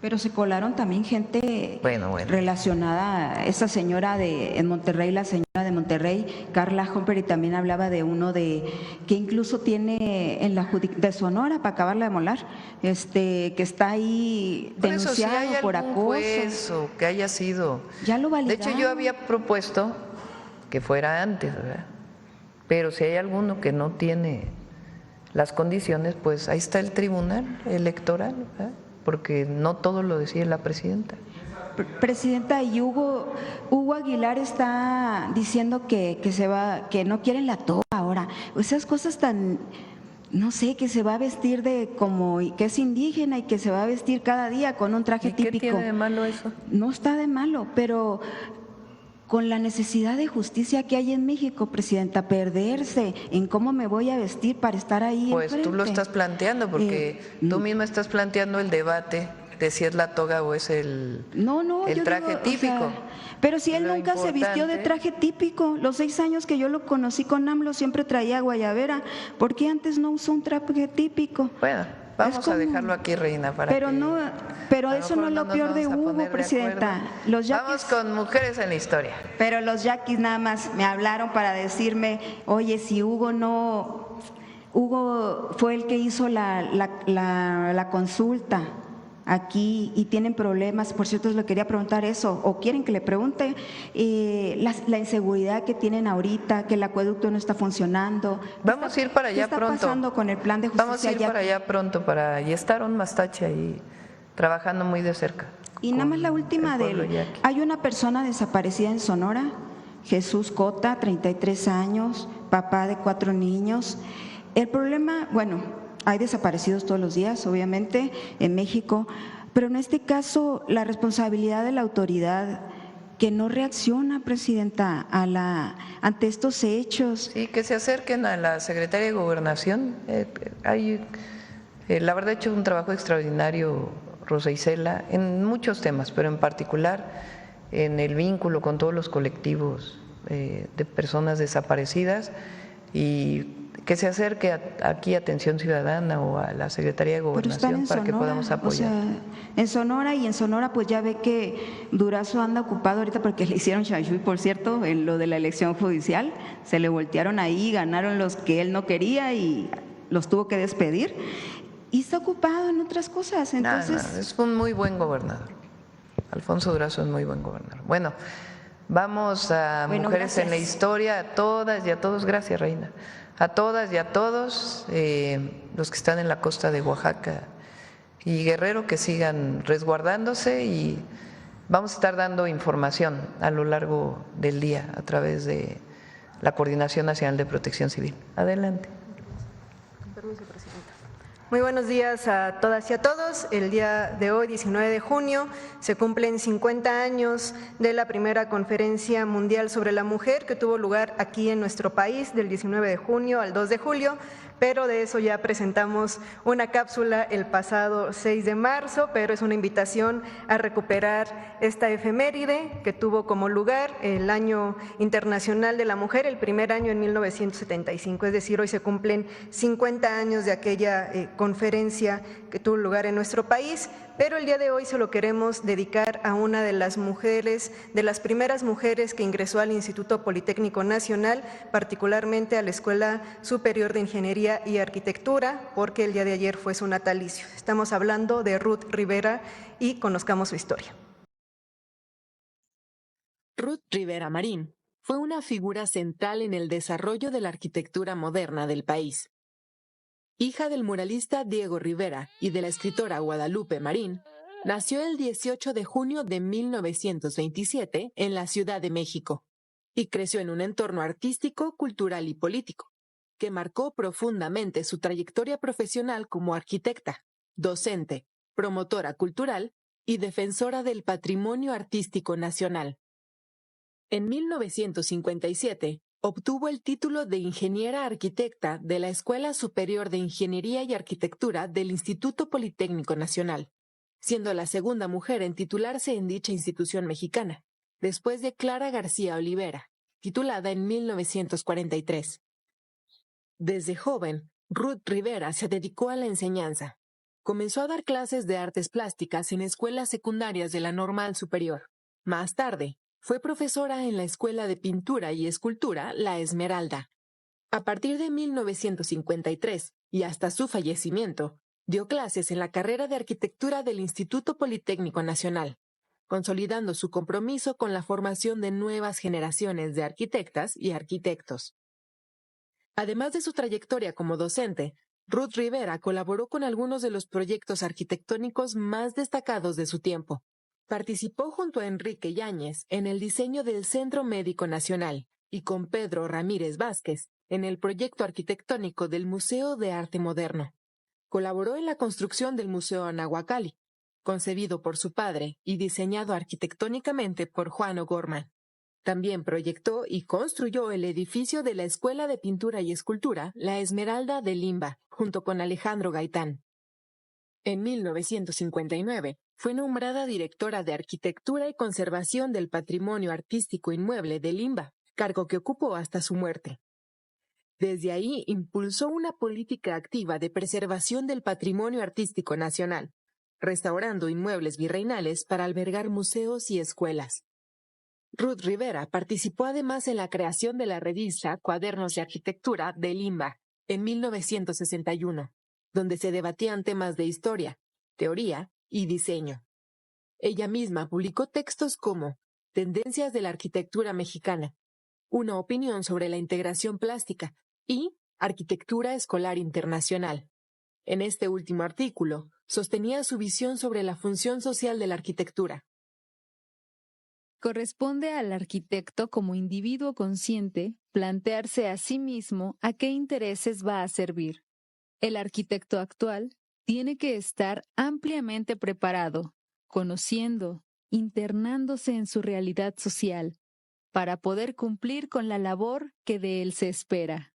Pero se colaron también gente relacionada, esa señora en Monterrey, la señora de Monterrey, Carla Humper, y también hablaba de uno que incluso tiene en de Sonora, para acabarla de molar, que está ahí denunciado por, eso, si hay por acoso. Juez o que haya sido. Ya lo validaron. De hecho, yo había propuesto que fuera antes, ¿verdad? Pero si hay alguno que no tiene las condiciones, pues ahí está el Tribunal Electoral, ¿verdad? Porque no todo lo decide la presidenta. Presidenta, y Hugo Aguilar está diciendo que que no quieren la toga ahora. Esas cosas tan, no sé, que se va a vestir que es indígena y que se va a vestir cada día con un traje típico. ¿Qué tiene de malo eso? No está de malo, pero con la necesidad de justicia que hay en México, Presidenta, perderse en cómo me voy a vestir para estar ahí Pues enfrente. Tú lo estás planteando, porque tú misma estás planteando el debate de si es la toga o es el traje típico. Pero si él nunca se vistió de traje típico, los 6 años que yo lo conocí con AMLO siempre traía guayabera, ¿por qué antes no usó un traje típico? Bueno, vamos a dejarlo aquí, Reina, para pero eso no es lo peor de Hugo, Presidenta. Vamos con mujeres en la historia. Pero los yaquis nada más me hablaron para decirme, oye, si Hugo fue el que hizo la consulta aquí y tienen problemas, por cierto, le quería preguntar eso, o quieren que le pregunte la inseguridad que tienen ahorita, que el acueducto no está funcionando. Vamos a ir para allá pronto. ¿Qué está pasando con el plan de justicia? Vamos a ir para allá pronto, y está Aaron Mastache ahí trabajando muy de cerca. Y nada más la última hay una persona desaparecida en Sonora, Jesús Cota, 33 años, papá de 4 niños. El problema, hay desaparecidos todos los días, obviamente, en México, pero en este caso la responsabilidad de la autoridad que no reacciona, Presidenta, ante estos hechos. Sí, que se acerquen a la Secretaría de Gobernación. La verdad ha hecho un trabajo extraordinario Rosa Isela en muchos temas, pero en particular en el vínculo con todos los colectivos de personas desaparecidas, y que se acerque aquí a Atención Ciudadana o a la Secretaría de Gobernación para que podamos apoyar. En Sonora pues ya ve que Durazo anda ocupado ahorita porque le hicieron chanchullo, por cierto, en lo de la elección judicial, se le voltearon ahí, ganaron los que él no quería y los tuvo que despedir, y está ocupado en otras cosas. Entonces es un muy buen gobernador. Alfonso Durazo es muy buen gobernador. Bueno, vamos a mujeres en la historia, a todas y a todos. Gracias, Reina. A todas y a todos los que están en la costa de Oaxaca y Guerrero, que sigan resguardándose, y vamos a estar dando información a lo largo del día a través de la Coordinación Nacional de Protección Civil. Adelante. Con permiso, Presidenta. Muy buenos días a todas y a todos. El día de hoy, 19 de junio, se cumplen 50 años de la primera Conferencia Mundial sobre la Mujer, que tuvo lugar aquí en nuestro país del 19 de junio al 2 de julio, pero de eso ya presentamos una cápsula el pasado 6 de marzo, pero es una invitación a recuperar esta efeméride que tuvo como lugar el Año Internacional de la Mujer, el primer año en 1975, es decir, hoy se cumplen 50 años de aquella conferencia que tuvo lugar en nuestro país, pero el día de hoy se lo queremos dedicar a una de las mujeres, de las primeras mujeres que ingresó al Instituto Politécnico Nacional, particularmente a la Escuela Superior de Ingeniería y Arquitectura, porque el día de ayer fue su natalicio. Estamos hablando de Ruth Rivera y conozcamos su historia. Ruth Rivera Marín fue una figura central en el desarrollo de la arquitectura moderna del país. Hija del muralista Diego Rivera y de la escritora Guadalupe Marín, nació el 18 de junio de 1927 en la Ciudad de México y creció en un entorno artístico, cultural y político, que marcó profundamente su trayectoria profesional como arquitecta, docente, promotora cultural y defensora del patrimonio artístico nacional. En 1957, obtuvo el título de ingeniera arquitecta de la Escuela Superior de Ingeniería y Arquitectura del Instituto Politécnico Nacional, siendo la segunda mujer en titularse en dicha institución mexicana, después de Clara García Olivera, titulada en 1943. Desde joven, Ruth Rivera se dedicó a la enseñanza. Comenzó a dar clases de artes plásticas en escuelas secundarias de la Normal Superior. Más tarde, fue profesora en la Escuela de Pintura y Escultura La Esmeralda. A partir de 1953 y hasta su fallecimiento, dio clases en la carrera de arquitectura del Instituto Politécnico Nacional, consolidando su compromiso con la formación de nuevas generaciones de arquitectas y arquitectos. Además de su trayectoria como docente, Ruth Rivera colaboró con algunos de los proyectos arquitectónicos más destacados de su tiempo. Participó junto a Enrique Yáñez en el diseño del Centro Médico Nacional y con Pedro Ramírez Vázquez en el proyecto arquitectónico del Museo de Arte Moderno. Colaboró en la construcción del Museo Anahuacalli, concebido por su padre y diseñado arquitectónicamente por Juan O'Gorman. También proyectó y construyó el edificio de la Escuela de Pintura y Escultura La Esmeralda de Limba, junto con Alejandro Gaitán. En 1959, fue nombrada directora de Arquitectura y Conservación del Patrimonio Artístico Inmueble de Limba, cargo que ocupó hasta su muerte. Desde ahí impulsó una política activa de preservación del patrimonio artístico nacional, restaurando inmuebles virreinales para albergar museos y escuelas. Ruth Rivera participó además en la creación de la revista Cuadernos de Arquitectura de Limba en 1961, donde se debatían temas de historia, teoría y diseño. Ella misma publicó textos como Tendencias de la Arquitectura Mexicana, una opinión sobre la integración plástica y Arquitectura Escolar Internacional. En este último artículo, sostenía su visión sobre la función social de la arquitectura. Corresponde al arquitecto como individuo consciente plantearse a sí mismo a qué intereses va a servir. El arquitecto actual tiene que estar ampliamente preparado, conociendo, internándose en su realidad social, para poder cumplir con la labor que de él se espera.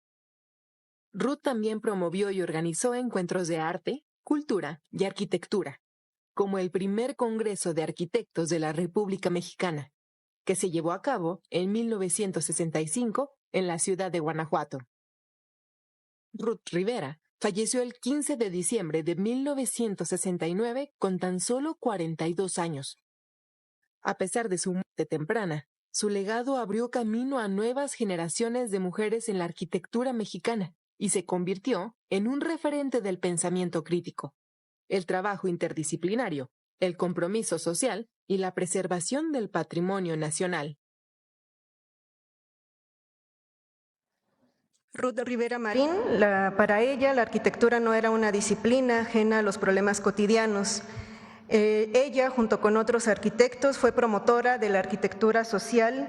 Ruth también promovió y organizó encuentros de arte, cultura y arquitectura, como el primer Congreso de Arquitectos de la República Mexicana, que se llevó a cabo en 1965 en la ciudad de Guanajuato. Ruth Rivera falleció el 15 de diciembre de 1969 con tan solo 42 años. A pesar de su muerte temprana, su legado abrió camino a nuevas generaciones de mujeres en la arquitectura mexicana y se convirtió en un referente del pensamiento crítico, el trabajo interdisciplinario, el compromiso social y la preservación del patrimonio nacional. Ruth Rivera Marín, para ella la arquitectura no era una disciplina ajena a los problemas cotidianos. Ella, junto con otros arquitectos, fue promotora de la arquitectura social,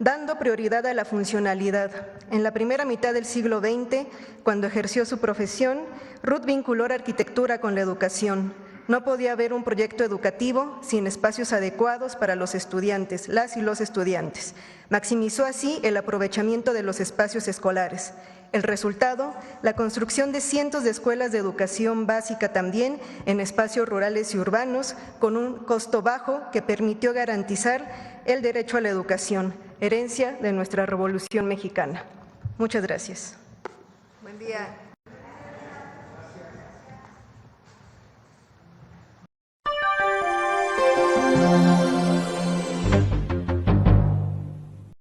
dando prioridad a la funcionalidad. En la primera mitad del siglo XX, cuando ejerció su profesión, Ruth vinculó la arquitectura con la educación. No podía haber un proyecto educativo sin espacios adecuados para los estudiantes, las y los estudiantes. Maximizó así el aprovechamiento de los espacios escolares. El resultado, la construcción de cientos de escuelas de educación básica también en espacios rurales y urbanos con un costo bajo que permitió garantizar el derecho a la educación, herencia de nuestra Revolución Mexicana. Muchas gracias. Buen día.